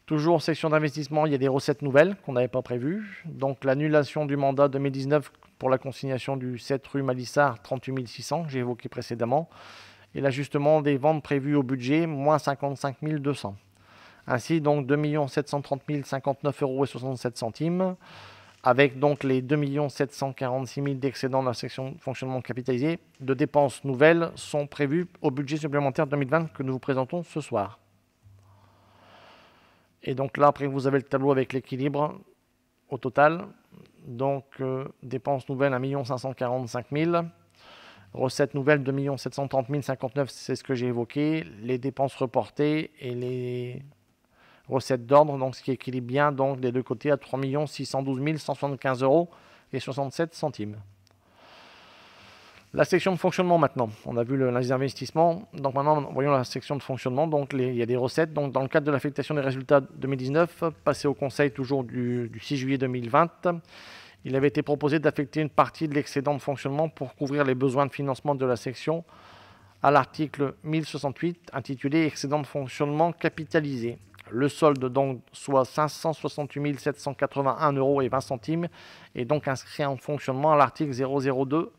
Toujours en section d'investissement, il y a des recettes nouvelles qu'on n'avait pas prévues. Donc l'annulation du mandat 2019 pour la consignation du 7 rue Malissard, 38 600, que j'ai évoqué précédemment. Et l'ajustement des ventes prévues au budget, moins 55 200. Ainsi, donc 2 730 059 € et 67 centimes, avec donc les 2 746 000 d'excédent de la section de fonctionnement capitalisé, de dépenses nouvelles sont prévues au budget supplémentaire 2020 que nous vous présentons ce soir. Et donc là, après, vous avez le tableau avec l'équilibre au total. Donc, dépenses nouvelles 1 545 000. Recettes nouvelles 2 730 059, c'est ce que j'ai évoqué. Les dépenses reportées et les recettes d'ordre, donc ce qui équilibre bien donc, des deux côtés à 3 612 175 € et 67 centimes. La section de fonctionnement maintenant. On a vu les investissements. Donc maintenant, voyons la section de fonctionnement. Donc il y a des recettes. Donc dans le cadre de l'affectation des résultats 2019, passé au Conseil toujours du 6 juillet 2020, il avait été proposé d'affecter une partie de l'excédent de fonctionnement pour couvrir les besoins de financement de la section à l'article 1068 intitulé « Excédent de fonctionnement capitalisé ». Le solde donc soit 568 781 € et 20 centimes est donc inscrit en fonctionnement à l'article 002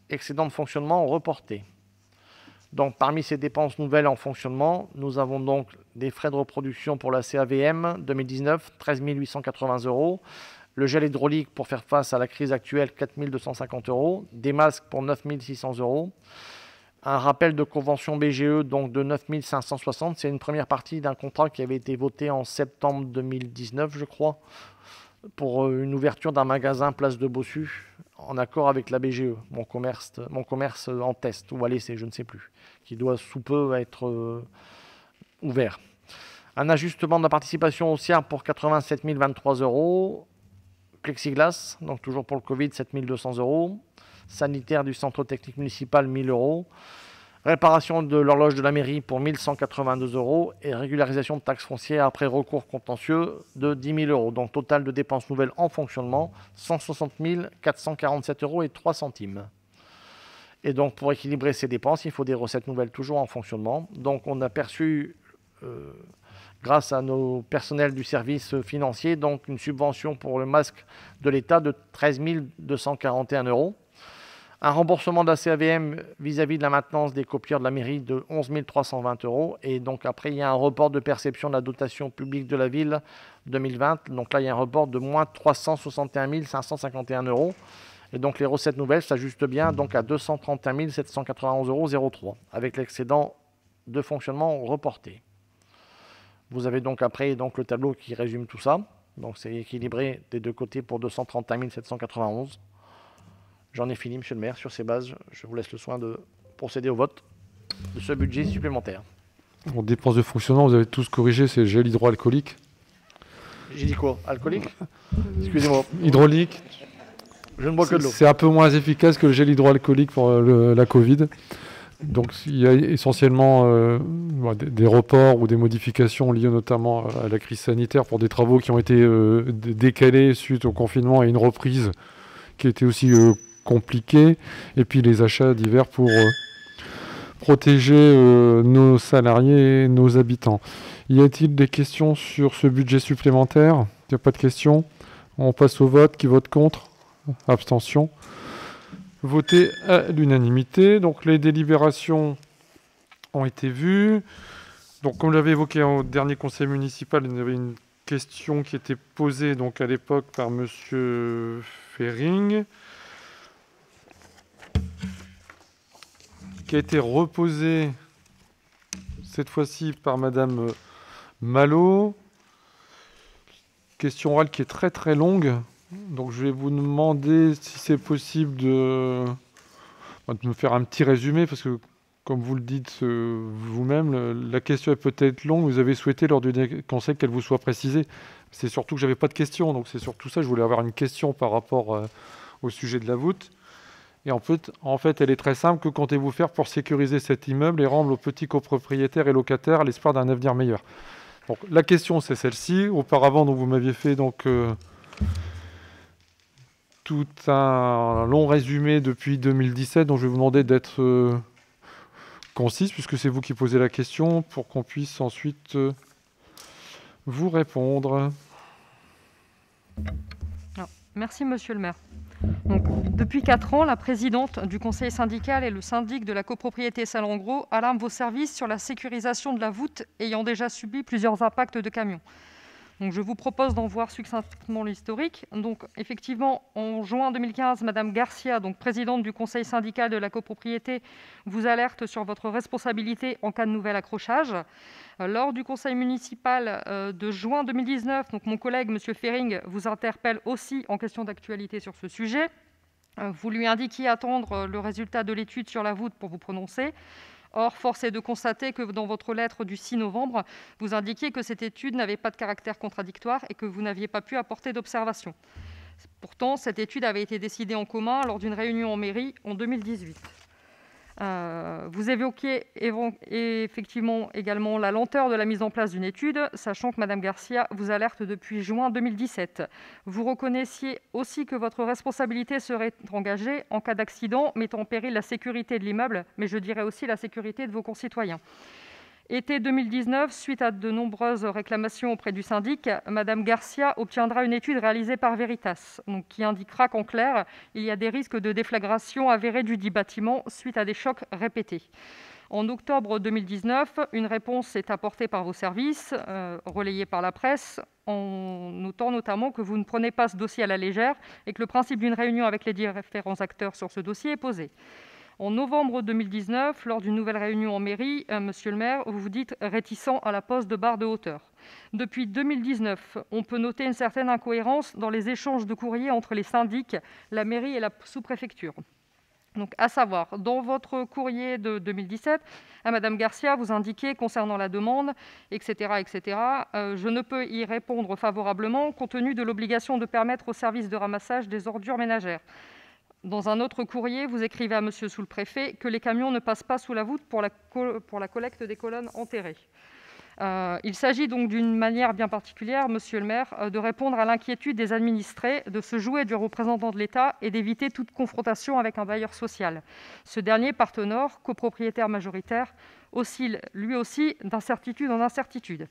excédent de fonctionnement reporté. Donc parmi ces dépenses nouvelles en fonctionnement, nous avons donc des frais de reproduction pour la CAVM 2019, 13 880 €, le gel hydraulique pour faire face à la crise actuelle, 4 250 €, des masques pour 9 600 €, un rappel de convention BGE donc de 9 560, c'est une première partie d'un contrat qui avait été voté en septembre 2019, je crois, pour une ouverture d'un magasin place de Bossu, en accord avec la BGE, mon commerce en test, ou à l'essai, je ne sais plus, qui doit sous peu être ouvert. Un ajustement de la participation haussière pour 87 023 €, plexiglas, donc toujours pour le Covid, 7 200 €, sanitaire du centre technique municipal, 1 000 €, réparation de l'horloge de la mairie pour 1 182 € et régularisation de taxes foncières après recours contentieux de 10 000 €. Donc total de dépenses nouvelles en fonctionnement, 160 447 € et 3 centimes. Et donc pour équilibrer ces dépenses, il faut des recettes nouvelles toujours en fonctionnement. Donc on a perçu, grâce à nos personnels du service financier, donc une subvention pour le masque de l'État de 13 241 €. Un remboursement de la CAVM vis-à-vis de la maintenance des copieurs de la mairie de 11 320 €. Et donc après, il y a un report de perception de la dotation publique de la ville 2020. Donc là, il y a un report de moins 361 551 €. Et donc les recettes nouvelles s'ajustent bien donc à 231 791 € 03 avec l'excédent de fonctionnement reporté. Vous avez donc après donc, le tableau qui résume tout ça. Donc c'est équilibré des deux côtés pour 231 791. J'en ai fini, monsieur le maire. Sur ces bases, je vous laisse le soin de procéder au vote de ce budget supplémentaire. En dépenses de fonctionnement, vous avez tous corrigé, c'est gel hydroalcoolique. J'ai dit quoi? Alcoolique? Excusez-moi. Hydraulique. Je ne bois que de l'eau. C'est un peu moins efficace que le gel hydroalcoolique pour la Covid. Donc il y a essentiellement des reports ou des modifications liées notamment à la crise sanitaire pour des travaux qui ont été décalés suite au confinement et une reprise qui était aussi compliquée. Et puis les achats divers pour protéger nos salariés et nos habitants. Y a-t-il des questions sur ce budget supplémentaire? Il n'y a pas de questions. On passe au vote. Qui vote contre? Abstention. Voté à l'unanimité. Donc les délibérations ont été vues. Donc comme j'avais évoqué au dernier conseil municipal, il y avait une question qui était posée donc à l'époque par Monsieur Fering, qui a été reposée cette fois-ci par Madame Malo. Question orale qui est très très longue. Donc je vais vous demander si c'est possible de me faire un petit résumé, parce que comme vous le dites vous-même, la question est peut-être longue. Vous avez souhaité lors du conseil qu'elle vous soit précisée. C'est surtout que j'avais pas de question, donc c'est surtout ça. Je voulais avoir une question par rapport au sujet de la voûte. Et en fait, elle est très simple. Que comptez-vous faire pour sécuriser cet immeuble et rendre aux petits copropriétaires et locataires l'espoir d'un avenir meilleur? Donc la question c'est celle-ci. Auparavant, donc, vous m'aviez fait donc tout un long résumé depuis 2017, donc je vais vous demander d'être concise, puisque c'est vous qui posez la question, pour qu'on puisse ensuite vous répondre. Merci, monsieur le maire. Donc, depuis 4 ans, la présidente du conseil syndical et le syndic de la copropriété Salengro alarment vos services sur la sécurisation de la voûte ayant déjà subi plusieurs impacts de camions. Donc, je vous propose d'en voir succinctement l'historique. Donc, effectivement, en juin 2015, Madame Garcia, donc présidente du conseil syndical de la copropriété, vous alerte sur votre responsabilité en cas de nouvel accrochage. Lors du conseil municipal de juin 2019, donc mon collègue, Monsieur Fering, vous interpelle aussi en question d'actualité sur ce sujet. Vous lui indiquiez attendre le résultat de l'étude sur la voûte pour vous prononcer. Or, force est de constater que dans votre lettre du 6 novembre, vous indiquiez que cette étude n'avait pas de caractère contradictoire et que vous n'aviez pas pu apporter d'observation. Pourtant, cette étude avait été décidée en commun lors d'une réunion en mairie en 2018. Vous évoquiez effectivement également la lenteur de la mise en place d'une étude, sachant que Mme Garcia vous alerte depuis juin 2017. Vous reconnaissiez aussi que votre responsabilité serait engagée en cas d'accident mettant en péril la sécurité de l'immeuble, mais je dirais aussi la sécurité de vos concitoyens. Été 2019, suite à de nombreuses réclamations auprès du syndic, Mme Garcia obtiendra une étude réalisée par Veritas, donc qui indiquera qu'en clair, il y a des risques de déflagration avérés du dit bâtiment suite à des chocs répétés. En octobre 2019, une réponse est apportée par vos services, relayée par la presse, en notant notamment que vous ne prenez pas ce dossier à la légère et que le principe d'une réunion avec les différents acteurs sur ce dossier est posé. En novembre 2019, lors d'une nouvelle réunion en mairie, monsieur le maire, vous vous dites réticent à la pose de barres de hauteur. Depuis 2019, on peut noter une certaine incohérence dans les échanges de courriers entre les syndics, la mairie et la sous-préfecture. Donc, à savoir, dans votre courrier de 2017, à Mme Garcia, vous indiquez concernant la demande, etc., je ne peux y répondre favorablement compte tenu de l'obligation de permettre au service de ramassage des ordures ménagères. Dans un autre courrier, vous écrivez à monsieur sous-le-préfet que les camions ne passent pas sous la voûte pour la collecte des colonnes enterrées. Il s'agit donc d'une manière bien particulière, monsieur le maire, de répondre à l'inquiétude des administrés, de se jouer du représentant de l'État et d'éviter toute confrontation avec un bailleur social. Ce dernier, Partenor, copropriétaire majoritaire, oscille lui aussi d'incertitude en incertitude.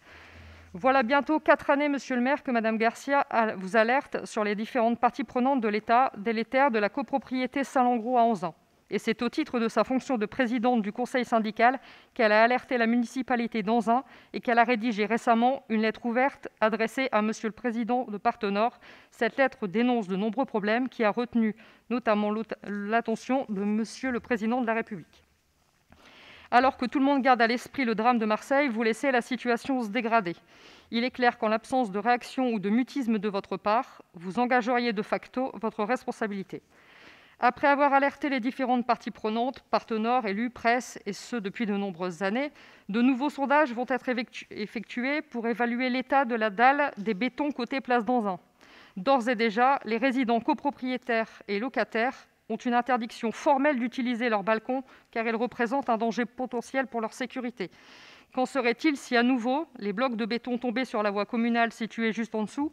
Voilà bientôt 4 années, monsieur le maire, que Mme Garcia vous alerte sur les différentes parties prenantes de l'État délétère de la copropriété Salengro à Anzin. Et c'est au titre de sa fonction de présidente du conseil syndical qu'elle a alerté la municipalité d'Anzin et qu'elle a rédigé récemment une lettre ouverte adressée à monsieur le président de Partenor. Cette lettre dénonce de nombreux problèmes qui a retenu notamment l'attention de monsieur le président de la République. Alors que tout le monde garde à l'esprit le drame de Marseille, vous laissez la situation se dégrader. Il est clair qu'en l'absence de réaction ou de mutisme de votre part, vous engageriez de facto votre responsabilité. Après avoir alerté les différentes parties prenantes, partenaires, élus, presse, et ce depuis de nombreuses années, de nouveaux sondages vont être effectués pour évaluer l'état de la dalle des bétons côté Place d'Anzin. D'ores et déjà, les résidents copropriétaires et locataires ont une interdiction formelle d'utiliser leurs balcons car ils représentent un danger potentiel pour leur sécurité. Qu'en serait-il si à nouveau les blocs de béton tombaient sur la voie communale située juste en dessous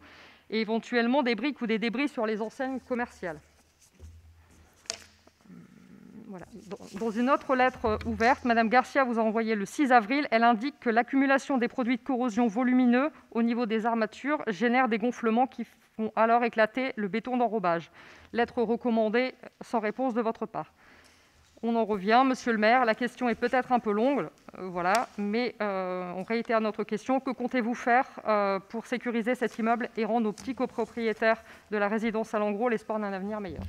et éventuellement des briques ou des débris sur les enseignes commerciales ? Voilà. Dans une autre lettre ouverte, Mme Garcia vous a envoyé le 6 avril, elle indique que l'accumulation des produits de corrosion volumineux au niveau des armatures génère des gonflements qui font alors éclater le béton d'enrobage. Lettre recommandée sans réponse de votre part. On en revient, monsieur le maire, la question est peut-être un peu longue, mais on réitère notre question. Que comptez-vous faire pour sécuriser cet immeuble et rendre aux petits copropriétaires de la résidence Salengro l'espoir d'un avenir meilleur ?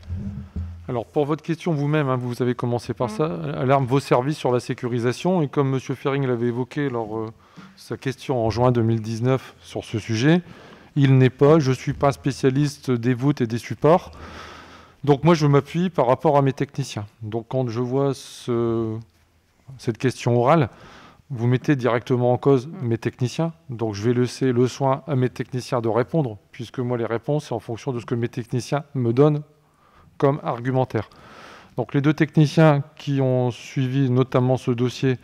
Alors, pour votre question vous-même, vous avez commencé par ça, Alarme vos services sur la sécurisation. Et comme M. Fering l'avait évoqué lors de sa question en juin 2019 sur ce sujet, je ne suis pas spécialiste des voûtes et des supports. Donc moi, je m'appuie par rapport à mes techniciens. Donc quand je vois cette question orale, vous mettez directement en cause mes techniciens. Donc je vais laisser le soin à mes techniciens de répondre, puisque moi, les réponses, c'est en fonction de ce que mes techniciens me donnent comme argumentaire. Donc les deux techniciens qui ont suivi notamment ce dossier,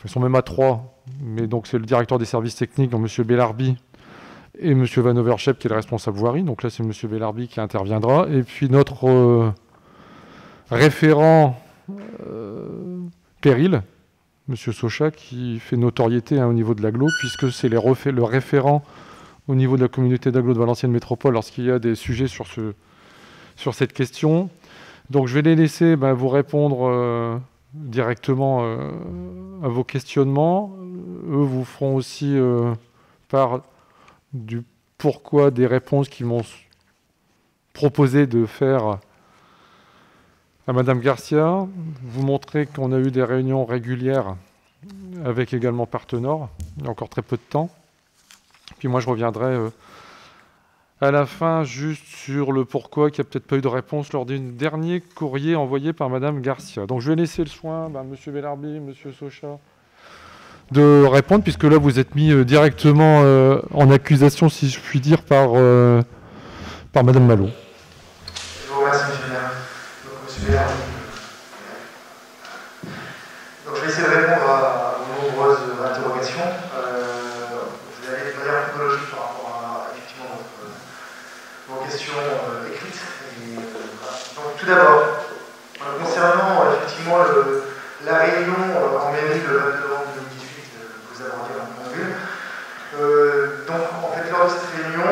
ils sont même à 3, mais donc c'est le directeur des services techniques, donc M. Bellarbi, et M. Van Overschep qui est le responsable voirie. Donc là c'est M. Bellarbi qui interviendra. Et puis notre référent péril, M. Socha, qui fait notoriété au niveau de l'agglo, puisque c'est le référent au niveau de la communauté d'agglo de Valenciennes Métropole lorsqu'il y a des sujets sur cette question. Donc je vais les laisser vous répondre directement à vos questionnements. Eux vous feront aussi part du pourquoi des réponses qu'ils m'ont proposé de faire à Madame Garcia. Vous montrer qu'on a eu des réunions régulières avec également Partenor, il y a encore très peu de temps. Puis moi je reviendrai à la fin, juste sur le pourquoi, qu'il n'y a peut-être pas eu de réponse lors d'un dernier courrier envoyé par Mme Garcia. Donc je vais laisser le soin, M. Bellarbi, M. Socha, de répondre, puisque là vous êtes mis directement en accusation, si je puis dire, par Mme Malo. Je vous remercie, M. le maire. Donc, M. Bellarbi. Donc je vais essayer de répondre à vos nombreuses interrogations. Vous allez de manière chronologique par rapport vos questions écrites. Donc, tout d'abord, concernant effectivement la réunion en mairie le 22 novembre 2018 que vous avez en vue, donc en fait lors de cette réunion,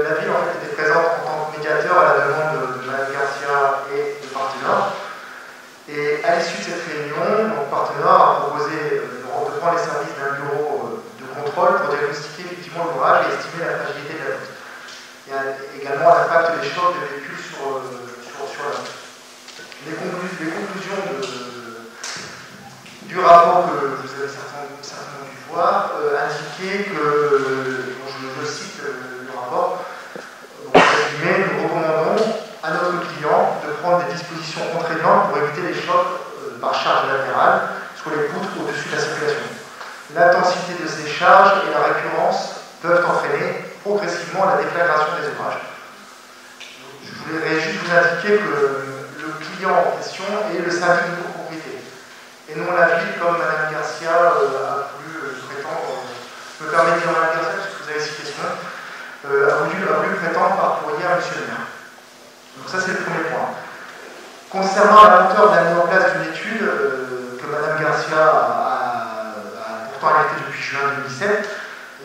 la ville en fait était présente en tant que médiateur à la demande de Mme Garcia et de Partenor. Et à l'issue de cette réunion, donc Partenor a proposé de prendre les services d'un bureau de contrôle pour diagnostiquer effectivement l'ouvrage et estimer la fragilité de la voûte. Il y a également l'impact des chocs de véhicules sur la route. Les conclusions du rapport que vous avez certainement dû voir indiquaient que, je cite le rapport, nous recommandons à notre client de prendre des dispositions contraignantes pour éviter les chocs par charge latérale sur les poutres au-dessus de la circulation. L'intensité de ces charges et la récurrence peuvent entraîner progressivement la déflagration des ouvrages. Je voudrais juste vous indiquer que le client en question est le syndic de copropriété, et non la ville comme Mme Garcia a voulu prétendre. Je me permets de dire Mme Garcia, parce que vous avez cité son nom, a voulu prétendre par courrier à M. le maire. Donc ça c'est le premier point. Concernant la lenteur de la mise en place d'une étude que Mme Garcia a pourtant alertée depuis juin 2017,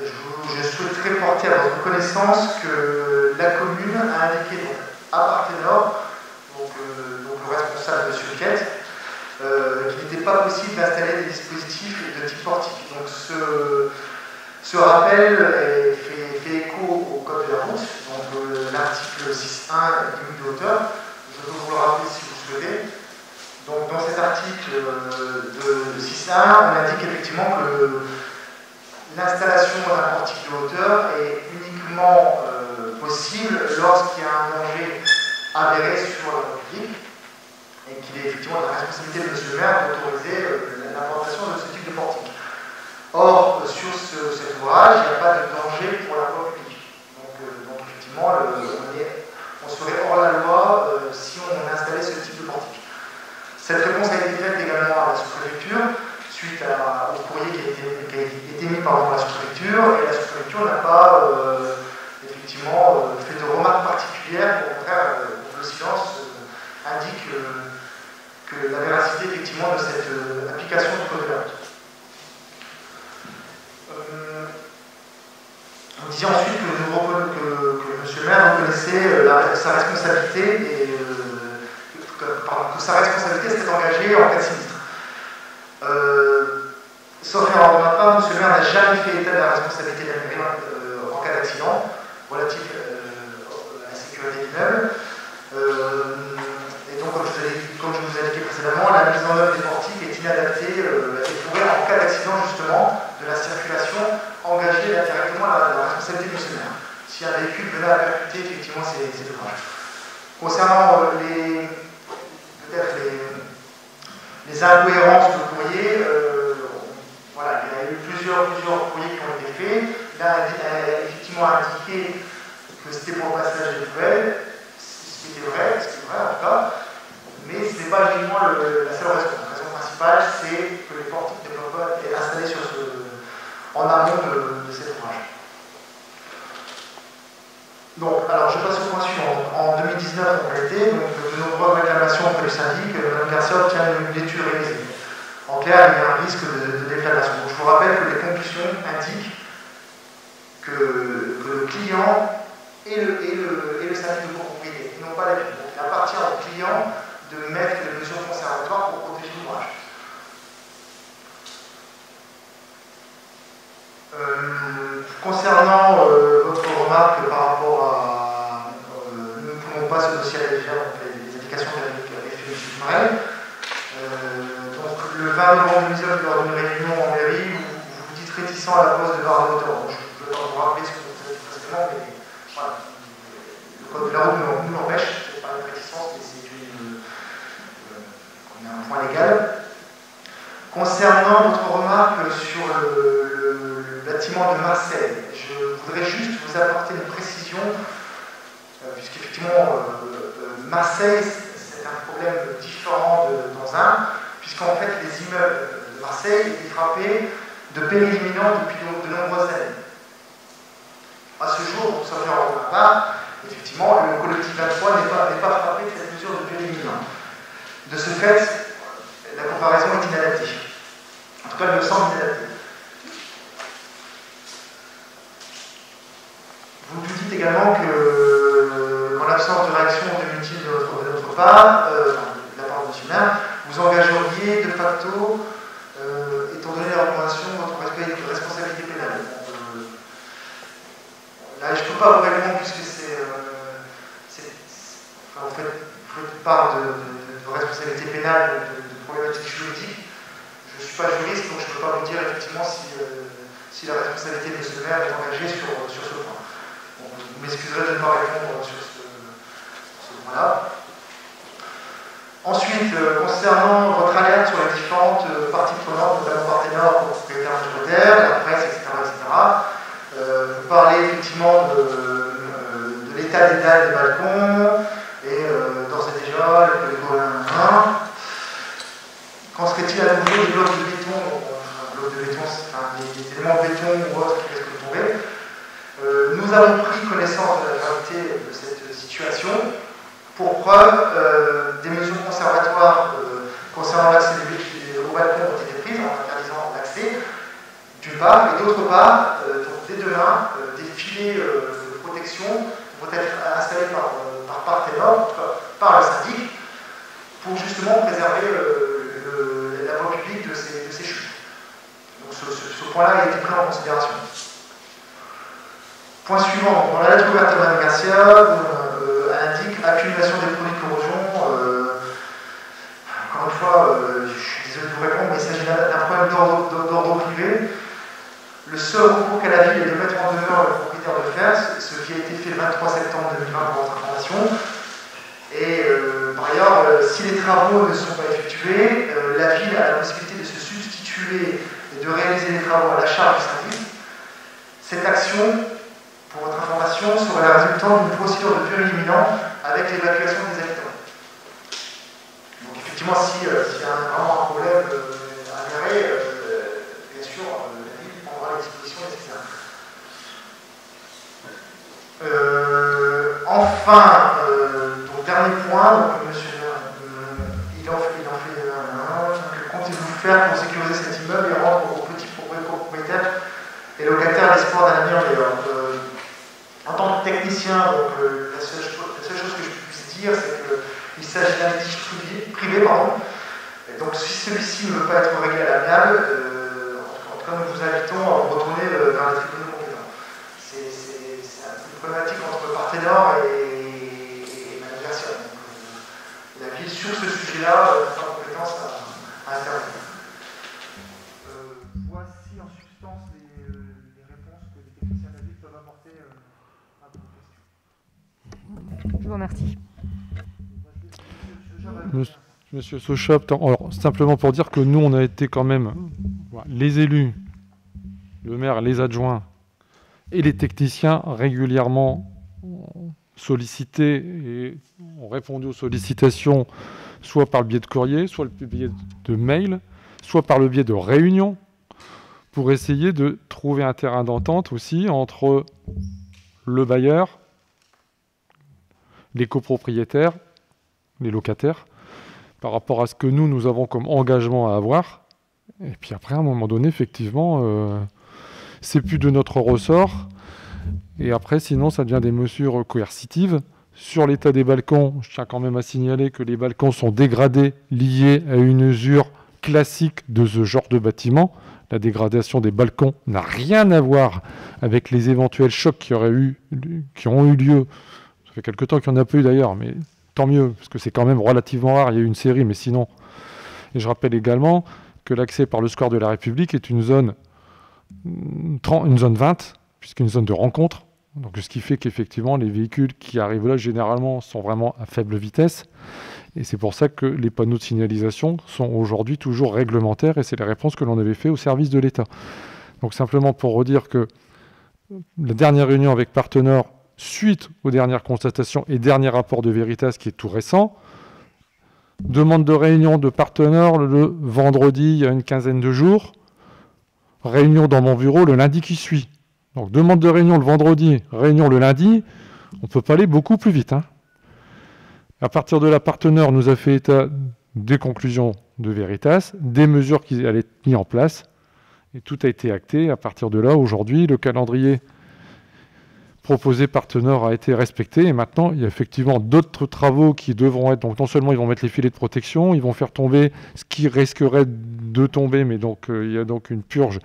je souhaiterais porter à votre connaissance que la commune a indiqué donc, à Partenor, donc le responsable M. Quette, qu'il n'était pas possible d'installer des dispositifs de type portique. Donc ce rappel fait écho au code de la route, donc l'article 6.1 limite de hauteur. Je peux vous le rappeler si vous souhaitez. Donc dans cet article de 6.1, on indique effectivement que l'installation d'un portique de hauteur est uniquement possible lorsqu'il y a un danger avéré sur la voie publique et qu'il est effectivement de la responsabilité de M. le maire d'autoriser l'implantation de ce type de portique. Or, sur cet ouvrage, il n'y a pas de danger pour la voie publique. Donc effectivement, on serait hors la loi si on installait ce type de portique. Cette réponse a été faite également à la sous-préfecture, suite au courrier qui a été émis par la sous-préfecture, et la sous-préfecture n'a pas effectivement fait de remarques particulières. Au contraire, le silence indique que la véracité effectivement de cette application du code de la route. On disait ensuite que M. le maire reconnaissait sa responsabilité et que sa responsabilité s'était engagée en cas de sinistre. Sauf erreur de ma part, M. le maire n'a jamais fait état de la responsabilité de la mairie en cas d'accident relatif à la sécurité de l'immeuble. Et donc, comme je vous ai indiqué précédemment, la mise en œuvre des portiques est inadaptée et pourrait, en cas d'accident justement de la circulation, engager directement la responsabilité de M. le maire. Si un véhicule venait à percuter effectivement ces ouvrages. Concernant peut-être les incohérences du courrier, voilà, il y a eu plusieurs courriers qui ont été faits. Il a effectivement indiqué que c'était pour le passage des poubelles, ce qui est vrai en tout cas, mais ce n'est pas uniquement la seule raison. La raison principale, c'est que les portiques ne peuvent pas être installés en amont de cet ouvrage. Donc, alors je passe au point suivant. En 2019, on a été, de nombreuses réclamations auprès du syndic, Mme Garcia obtient une étude réalisée. En clair, il y a un risque de déflagration. Donc, je vous rappelle que les conclusions indiquent que le client et le syndic de copropriété n'ont pas l'avis. Donc, il appartient au client de mettre les mesures conservatoires pour protéger l'ouvrage. Concernant votre remarque par rapport à nous ne pouvons pas ce dossier à la légère, donc les indications qu'avait fait M. Morel. Donc le 20 novembre 2019, lors d'une réunion en mairie, vous vous dites réticent à la pose de barres de hauteur. Je ne peux pas vous rappeler ce que vous avez dit précédemment, mais voilà, le code de la route nous l'empêche. Ce n'est pas une réticence, mais c'est un point légal. Concernant votre remarque sur le bâtiment de Marseille, je voudrais juste vous apporter une précision, puisqu'effectivement, Marseille, c'est un problème différent dans un, puisqu'en fait, les immeubles de Marseille étaient frappés de périls imminents depuis de nombreuses années. À ce jour, sauf erreur de ma part, effectivement, le collectif 23 n'est pas frappé de cette mesure de péril imminent. De ce fait, la comparaison est inadaptée. En tout cas, elle me semble inadaptée. Vous nous dites également qu'en l'absence de réaction définitive de notre part, de la part de M. le maire, vous engageriez de facto, étant donné la recommandation, votre responsabilité pénale. Là, je ne peux pas vous répondre puisque vous faites part de responsabilité pénale, de problématiques juridiques. Je ne suis pas juriste, donc je ne peux pas vous dire effectivement si la responsabilité de M. le maire est engagée sur ce point. Bon, vous m'excuserez de ne pas répondre sur ce point-là. Ensuite, concernant votre alerte sur les différentes parties prenantes, notamment partenaires, propriétaires majoritaires, la presse, etc., vous parlez effectivement de l'état des dalles des balcons, et d'ores et déjà, les Coréens. Qu'en serait-il à nouveau des blocs de béton, des éléments de béton ou autres qui risquent de tomber? Nous avons pris connaissance de la gravité de cette situation. Pour preuve, des mesures conservatoires concernant l'accès au balcon ont été prises en interdisant l'accès, d'une part, et d'autre part, dès demain, des filets de protection vont être installés par partenaires, par le syndic, pour justement préserver la voie publique de ces chutes. Donc ce point-là a été pris en considération. Point suivant, dans la lettre ouverte à Mme Garcia, indique accumulation des produits de corrosion. Encore une fois, je suis désolé de vous répondre, mais il s'agit d'un problème d'ordre privé. Le seul recours qu'a la ville est de mettre en demeure le propriétaire de faire, ce qui a été fait le 23 septembre 2020 pour votre information. Et par ailleurs, si les travaux ne sont pas effectués, la ville a la possibilité de se substituer et de réaliser les travaux à la charge du syndic. Cette action, pour votre information, serait la résultante d'une procédure de péril imminent avec l'évacuation des habitants. Donc effectivement, s'il y a vraiment un problème avéré, bien sûr, la ville prendra les dispositions nécessaires. Enfin, donc dernier point, donc, monsieur, il en fait que comptez-vous faire pour sécuriser cet immeuble et rendre aux petits propriétaires et locataires l'espoir d'un avenir meilleur. En tant que technicien, donc, la seule chose que je puisse dire, c'est qu'il s'agit d'un litige privé, pardon. Et donc si celui-ci ne veut pas être réglé à l'amiable, en tout cas nous vous invitons à vous retourner vers les tribunaux compétents. C'est une problématique entre Partenor et l'adversaire. La ville, sur ce sujet-là, n'a pas compétence à intervenir. Voici en substance les réponses que les techniciens de la ville peuvent apporter à vos questions. Je vous remercie. Monsieur Sochap, alors, simplement pour dire que nous, on a été quand même, les élus, le maire, les adjoints et les techniciens régulièrement sollicités et ont répondu aux sollicitations, soit par le biais de courrier, soit par le biais de mail, soit par le biais de réunions, pour essayer de trouver un terrain d'entente aussi entre le bailleur, les copropriétaires, les locataires, par rapport à ce que nous avons comme engagement à avoir. Et puis après, à un moment donné, effectivement, c'est plus de notre ressort. Et après, sinon, ça devient des mesures coercitives. Sur l'état des balcons, je tiens quand même à signaler que les balcons sont dégradés, liés à une usure classique de ce genre de bâtiment. La dégradation des balcons n'a rien à voir avec les éventuels chocs qui ont eu lieu. Ça fait quelque temps qu'il n'y en a pas eu d'ailleurs, mais tant mieux, parce que c'est quand même relativement rare. Il y a eu une série, mais sinon. Et je rappelle également que l'accès par le square de la République est une zone 20, puisqu'une zone de rencontre. Donc, ce qui fait qu'effectivement, les véhicules qui arrivent là, généralement, sont vraiment à faible vitesse. Et c'est pour ça que les panneaux de signalisation sont aujourd'hui toujours réglementaires, et c'est les réponses que l'on avait fait au service de l'État. Donc, simplement pour redire que la dernière réunion avec Partenor, suite aux dernières constatations et dernier rapport de Veritas qui est tout récent, demande de réunion de Partenor le vendredi, il y a une quinzaine de jours, réunion dans mon bureau le lundi qui suit. Donc demande de réunion le vendredi, réunion le lundi, on ne peut pas aller beaucoup plus vite. À partir de là, Partenor nous a fait état des conclusions de Veritas, des mesures qui allaient être mises en place, et tout a été acté. À partir de là, aujourd'hui, le calendrier proposé par Partenor a été respecté, et maintenant il y a effectivement d'autres travaux qui devront être, donc non seulement ils vont mettre les filets de protection, ils vont faire tomber ce qui risquerait de tomber, mais donc il y a donc une purge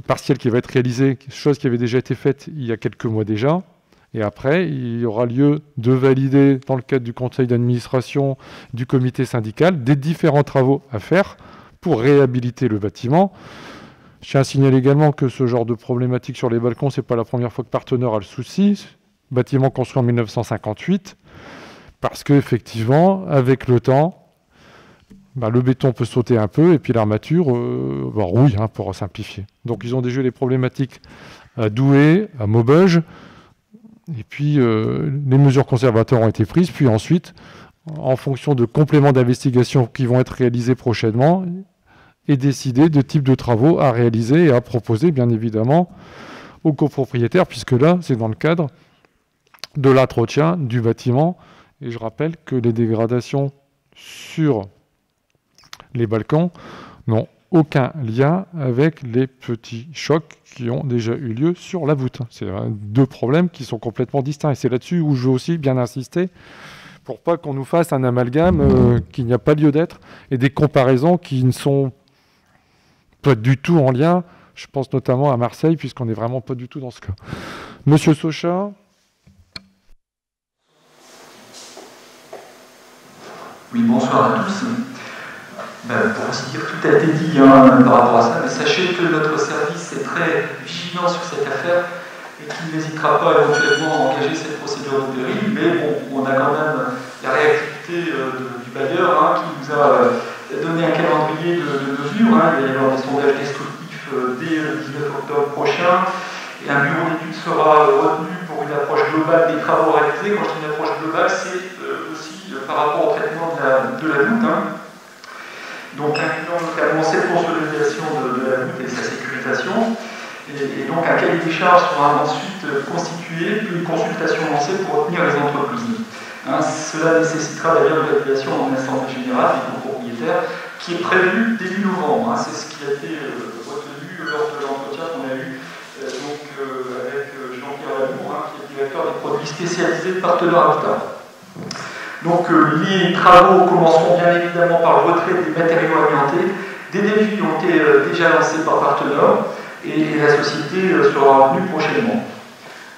partielle qui va être réalisée, chose qui avait déjà été faite il y a quelques mois déjà, et après il y aura lieu de valider dans le cadre du conseil d'administration du comité syndical des différents travaux à faire pour réhabiliter le bâtiment. Je tiens à signaler également que ce genre de problématique sur les balcons, ce n'est pas la première fois que Partenor a le souci. Bâtiment construit en 1958, parce qu'effectivement, avec le temps, le béton peut sauter un peu, et puis l'armature rouille, pour simplifier. Donc ils ont déjà eu les problématiques à Douai, à Maubeuge, et puis les mesures conservatoires ont été prises, puis ensuite, en fonction de compléments d'investigation qui vont être réalisés prochainement, et décider de type de travaux à réaliser et à proposer, bien évidemment, aux copropriétaires, puisque là, c'est dans le cadre de l'entretien du bâtiment. Et je rappelle que les dégradations sur les balcons n'ont aucun lien avec les petits chocs qui ont déjà eu lieu sur la voûte. C'est deux problèmes qui sont complètement distincts. Et c'est là-dessus où je veux aussi bien insister, pour pas qu'on nous fasse un amalgame qu'il n'y a pas lieu d'être, et des comparaisons qui ne sont pas du tout en lien. Je pense notamment à Marseille, puisqu'on n'est vraiment pas du tout dans ce cas. Monsieur Socha. Oui, bonsoir à tous. Pour ainsi dire, tout a été dit par rapport à ça, mais sachez que notre service est très vigilant sur cette affaire et qu'il n'hésitera pas éventuellement à engager cette procédure de péril, mais bon, on a quand même la réactivité du bailleur qui nous a donné un calendrier de mesures. Il va y avoir des sondages destructifs dès le 19 octobre prochain, et un bureau d'études sera retenu pour une approche globale des travaux réalisés. Quand je dis une approche globale, c'est aussi par rapport au traitement de la voûte. Donc incluant notamment cette consolidation de la voûte et sa sécurisation. Et donc un cahier des charges sera ensuite constitué, puis une consultation lancée pour retenir les entreprises. Cela nécessitera d'ailleurs une validation en assemblée générale des copropriétaires qui est prévue début novembre. C'est ce qui a été retenu lors de l'entretien qu'on a eu avec Jean-Pierre Lamour, qui est directeur des produits spécialisés de Partenaire Habitat. Donc les travaux commenceront bien évidemment par le retrait des matériaux amiantés. Des devis ont été déjà lancés par Partenaire et la société sera retenue prochainement.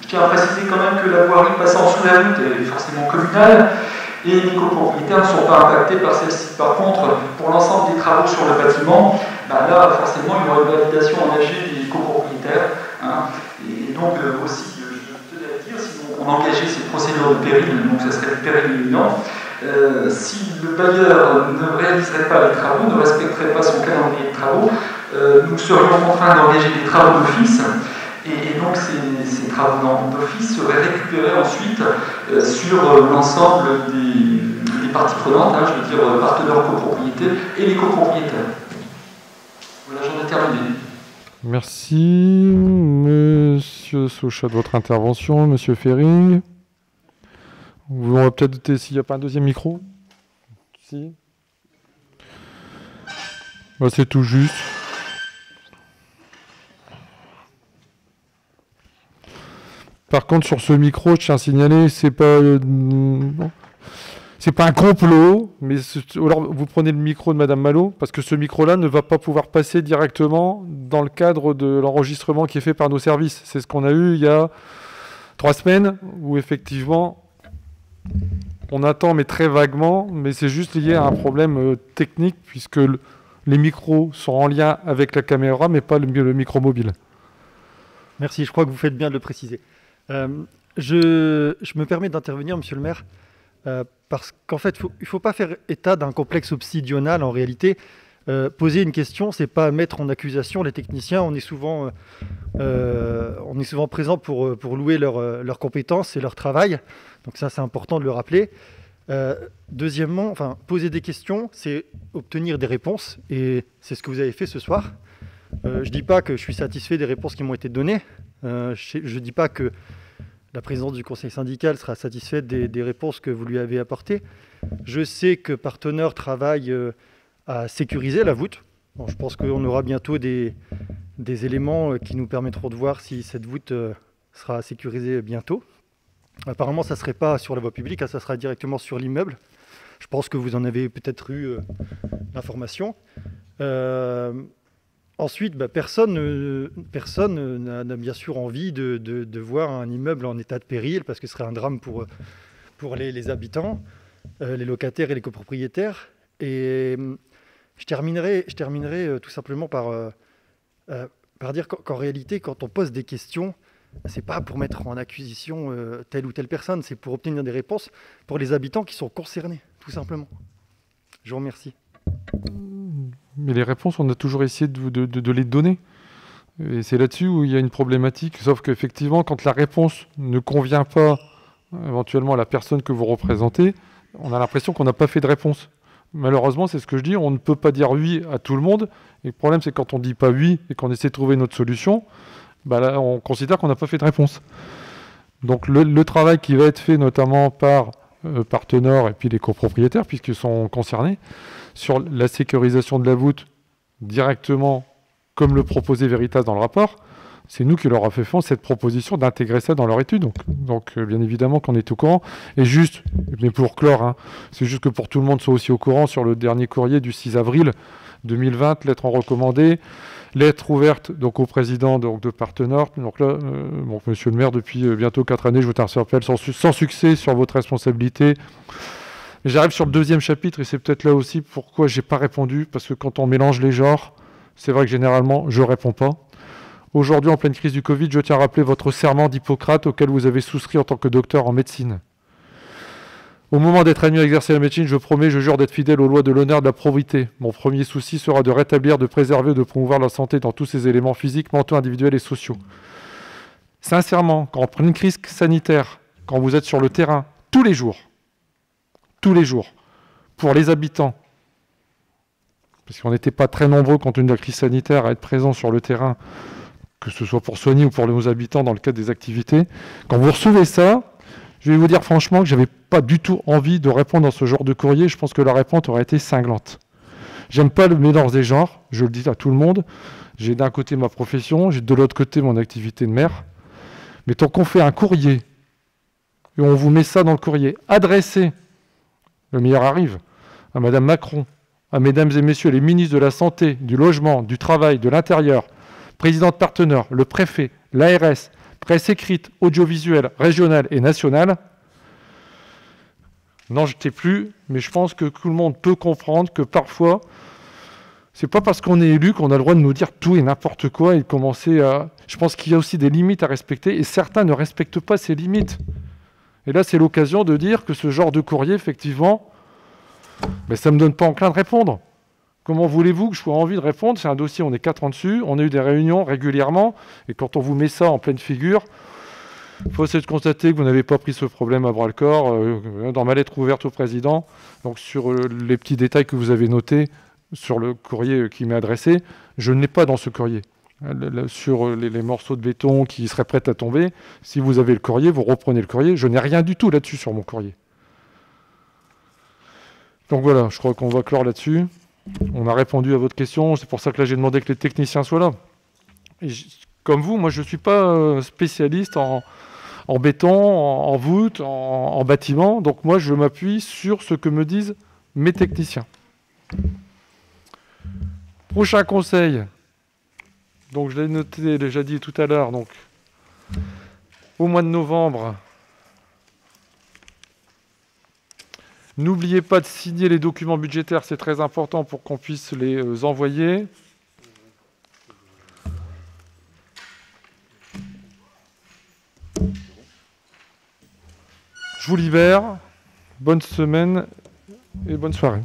Je tiens à préciser quand même que la voirie passant sous la voûte est forcément communale et les copropriétaires ne sont pas impactés par celle-ci. Par contre, pour l'ensemble des travaux sur le bâtiment, là forcément il y aura une validation engagée des copropriétaires. Et donc aussi, je tenais à dire, si on engageait ces procédures de péril, donc ça serait le péril imminent, si le bailleur ne réaliserait pas les travaux, ne respecterait pas son calendrier de travaux, nous serions contraints d'engager des travaux d'office, et donc ces travaux d'office seraient récupérés ensuite sur l'ensemble des parties prenantes, je veux dire partenaires copropriété et les copropriétaires. Voilà, j'en ai terminé. Merci, Monsieur Sauchat, de votre intervention. Monsieur Fering, on va peut-être s'il n'y a pas un deuxième micro. Si. C'est tout juste. Par contre, sur ce micro, je tiens à signaler, c'est pas un complot, mais alors vous prenez le micro de Madame Malo, parce que ce micro-là ne va pas pouvoir passer directement dans le cadre de l'enregistrement qui est fait par nos services. C'est ce qu'on a eu il y a 3 semaines, où effectivement, on attend, mais très vaguement, mais c'est juste lié à un problème technique, puisque les micros sont en lien avec la caméra, mais pas le micro mobile. Merci, je crois que vous faites bien de le préciser. Je me permets d'intervenir, Monsieur le maire, parce qu'en fait, il ne faut pas faire état d'un complexe obsidional en réalité. Poser une question, ce n'est pas mettre en accusation les techniciens. On est souvent présent pour louer leurs compétences et leur travail. Donc ça, c'est important de le rappeler. Deuxièmement, poser des questions, c'est obtenir des réponses. Et c'est ce que vous avez fait ce soir. Je ne dis pas que je suis satisfait des réponses qui m'ont été données. Je ne dis pas que la présidente du conseil syndical sera satisfaite des réponses que vous lui avez apportées. Je sais que Partenaire travaille à sécuriser la voûte. Bon, je pense qu'on aura bientôt des éléments qui nous permettront de voir si cette voûte sera sécurisée bientôt. Apparemment, ça ne serait pas sur la voie publique, ça sera directement sur l'immeuble. Je pense que vous en avez peut-être eu l'information. Ensuite, personne n'a bien sûr envie de voir un immeuble en état de péril, parce que ce serait un drame pour les habitants, les locataires et les copropriétaires. Et je terminerai tout simplement par dire qu'en réalité, quand on pose des questions, c'est pas pour mettre en accusation telle ou telle personne, c'est pour obtenir des réponses pour les habitants qui sont concernés, tout simplement. Je vous remercie. Mais les réponses, on a toujours essayé de les donner. Et c'est là-dessus où il y a une problématique. Sauf qu'effectivement, quand la réponse ne convient pas éventuellement à la personne que vous représentez, on a l'impression qu'on n'a pas fait de réponse. Malheureusement, c'est ce que je dis, on ne peut pas dire oui à tout le monde. Et le problème, c'est quand on ne dit pas oui et qu'on essaie de trouver une autre solution, là, on considère qu'on n'a pas fait de réponse. Donc le travail qui va être fait notamment par Partenaire et puis les copropriétaires, puisqu'ils sont concernés, sur la sécurisation de la voûte directement, comme le proposait Veritas dans le rapport, c'est nous qui leur avons fait faire cette proposition d'intégrer ça dans leur étude. Donc bien évidemment qu'on est au courant. Et juste, mais pour clore, c'est juste que pour tout le monde soit aussi au courant, sur le dernier courrier du 6 avril 2020, lettre en recommandé, lettre ouverte donc au président de Partenaire. Donc là, monsieur le maire, depuis bientôt 4 années, je vous interpelle sans succès sur votre responsabilité Mais j'arrive sur le deuxième chapitre, et c'est peut-être là aussi pourquoi je n'ai pas répondu, parce que quand on mélange les genres, c'est vrai que généralement, je ne réponds pas. Aujourd'hui, en pleine crise du Covid, je tiens à rappeler votre serment d'Hippocrate auquel vous avez souscrit en tant que docteur en médecine. Au moment d'être admis à exercer la médecine, je promets, je jure d'être fidèle aux lois de l'honneur et de la probité. Mon premier souci sera de rétablir, de préserver, de promouvoir la santé dans tous ses éléments physiques, mentaux, individuels et sociaux. Sincèrement, quand on prend une crise sanitaire, quand vous êtes sur le terrain, tous les jours, pour les habitants, parce qu'on n'était pas très nombreux compte tenu de la crise sanitaire à être présents sur le terrain, que ce soit pour soigner ou pour nos habitants dans le cadre des activités, quand vous recevez ça, je vais vous dire franchement que je n'avais pas du tout envie de répondre dans ce genre de courrier. Je pense que la réponse aurait été cinglante. J'aime pas le mélange des genres, je le dis à tout le monde. J'ai d'un côté ma profession, j'ai de l'autre côté mon activité de maire. Mais tant qu'on fait un courrier, et on vous met ça dans le courrier, adressé, le meilleur arrive, à Madame Macron, à Mesdames et Messieurs les ministres de la Santé, du Logement, du Travail, de l'Intérieur, président de partenaires, le préfet, l'ARS, presse écrite, audiovisuelle, régionale et nationale. N'en jetez plus, mais je pense que tout le monde peut comprendre que parfois, c'est pas parce qu'on est élu qu'on a le droit de nous dire tout et n'importe quoi et de commencer à... Je pense qu'il y a aussi des limites à respecter et certains ne respectent pas ces limites. Et là, c'est l'occasion de dire que ce genre de courrier, effectivement, ben, ça ne me donne pas enclin de répondre. Comment voulez-vous que je sois envie de répondre? C'est un dossier, on est 4 ans dessus, on a eu des réunions régulièrement, et quand on vous met ça en pleine figure, il faut essayer de constater que vous n'avez pas pris ce problème à bras-le-corps. Dans ma lettre ouverte au président, donc sur les petits détails que vous avez notés sur le courrier qui m'est adressé, je ne l'ai pas dans ce courrier. Sur les morceaux de béton qui seraient prêts à tomber, si vous avez le courrier, vous reprenez le courrier. Je n'ai rien du tout là-dessus sur mon courrier. Donc voilà, je crois qu'on va clore là-dessus. On a répondu à votre question, c'est pour ça que là j'ai demandé que les techniciens soient là. Et comme vous, moi je ne suis pas spécialiste en béton, en voûte, en bâtiment, donc moi je m'appuie sur ce que me disent mes techniciens. Prochain conseil, donc je l'ai noté, déjà dit tout à l'heure, donc au mois de novembre, n'oubliez pas de signer les documents budgétaires, c'est très important pour qu'on puisse les envoyer. Je vous libère. Bonne semaine et bonne soirée.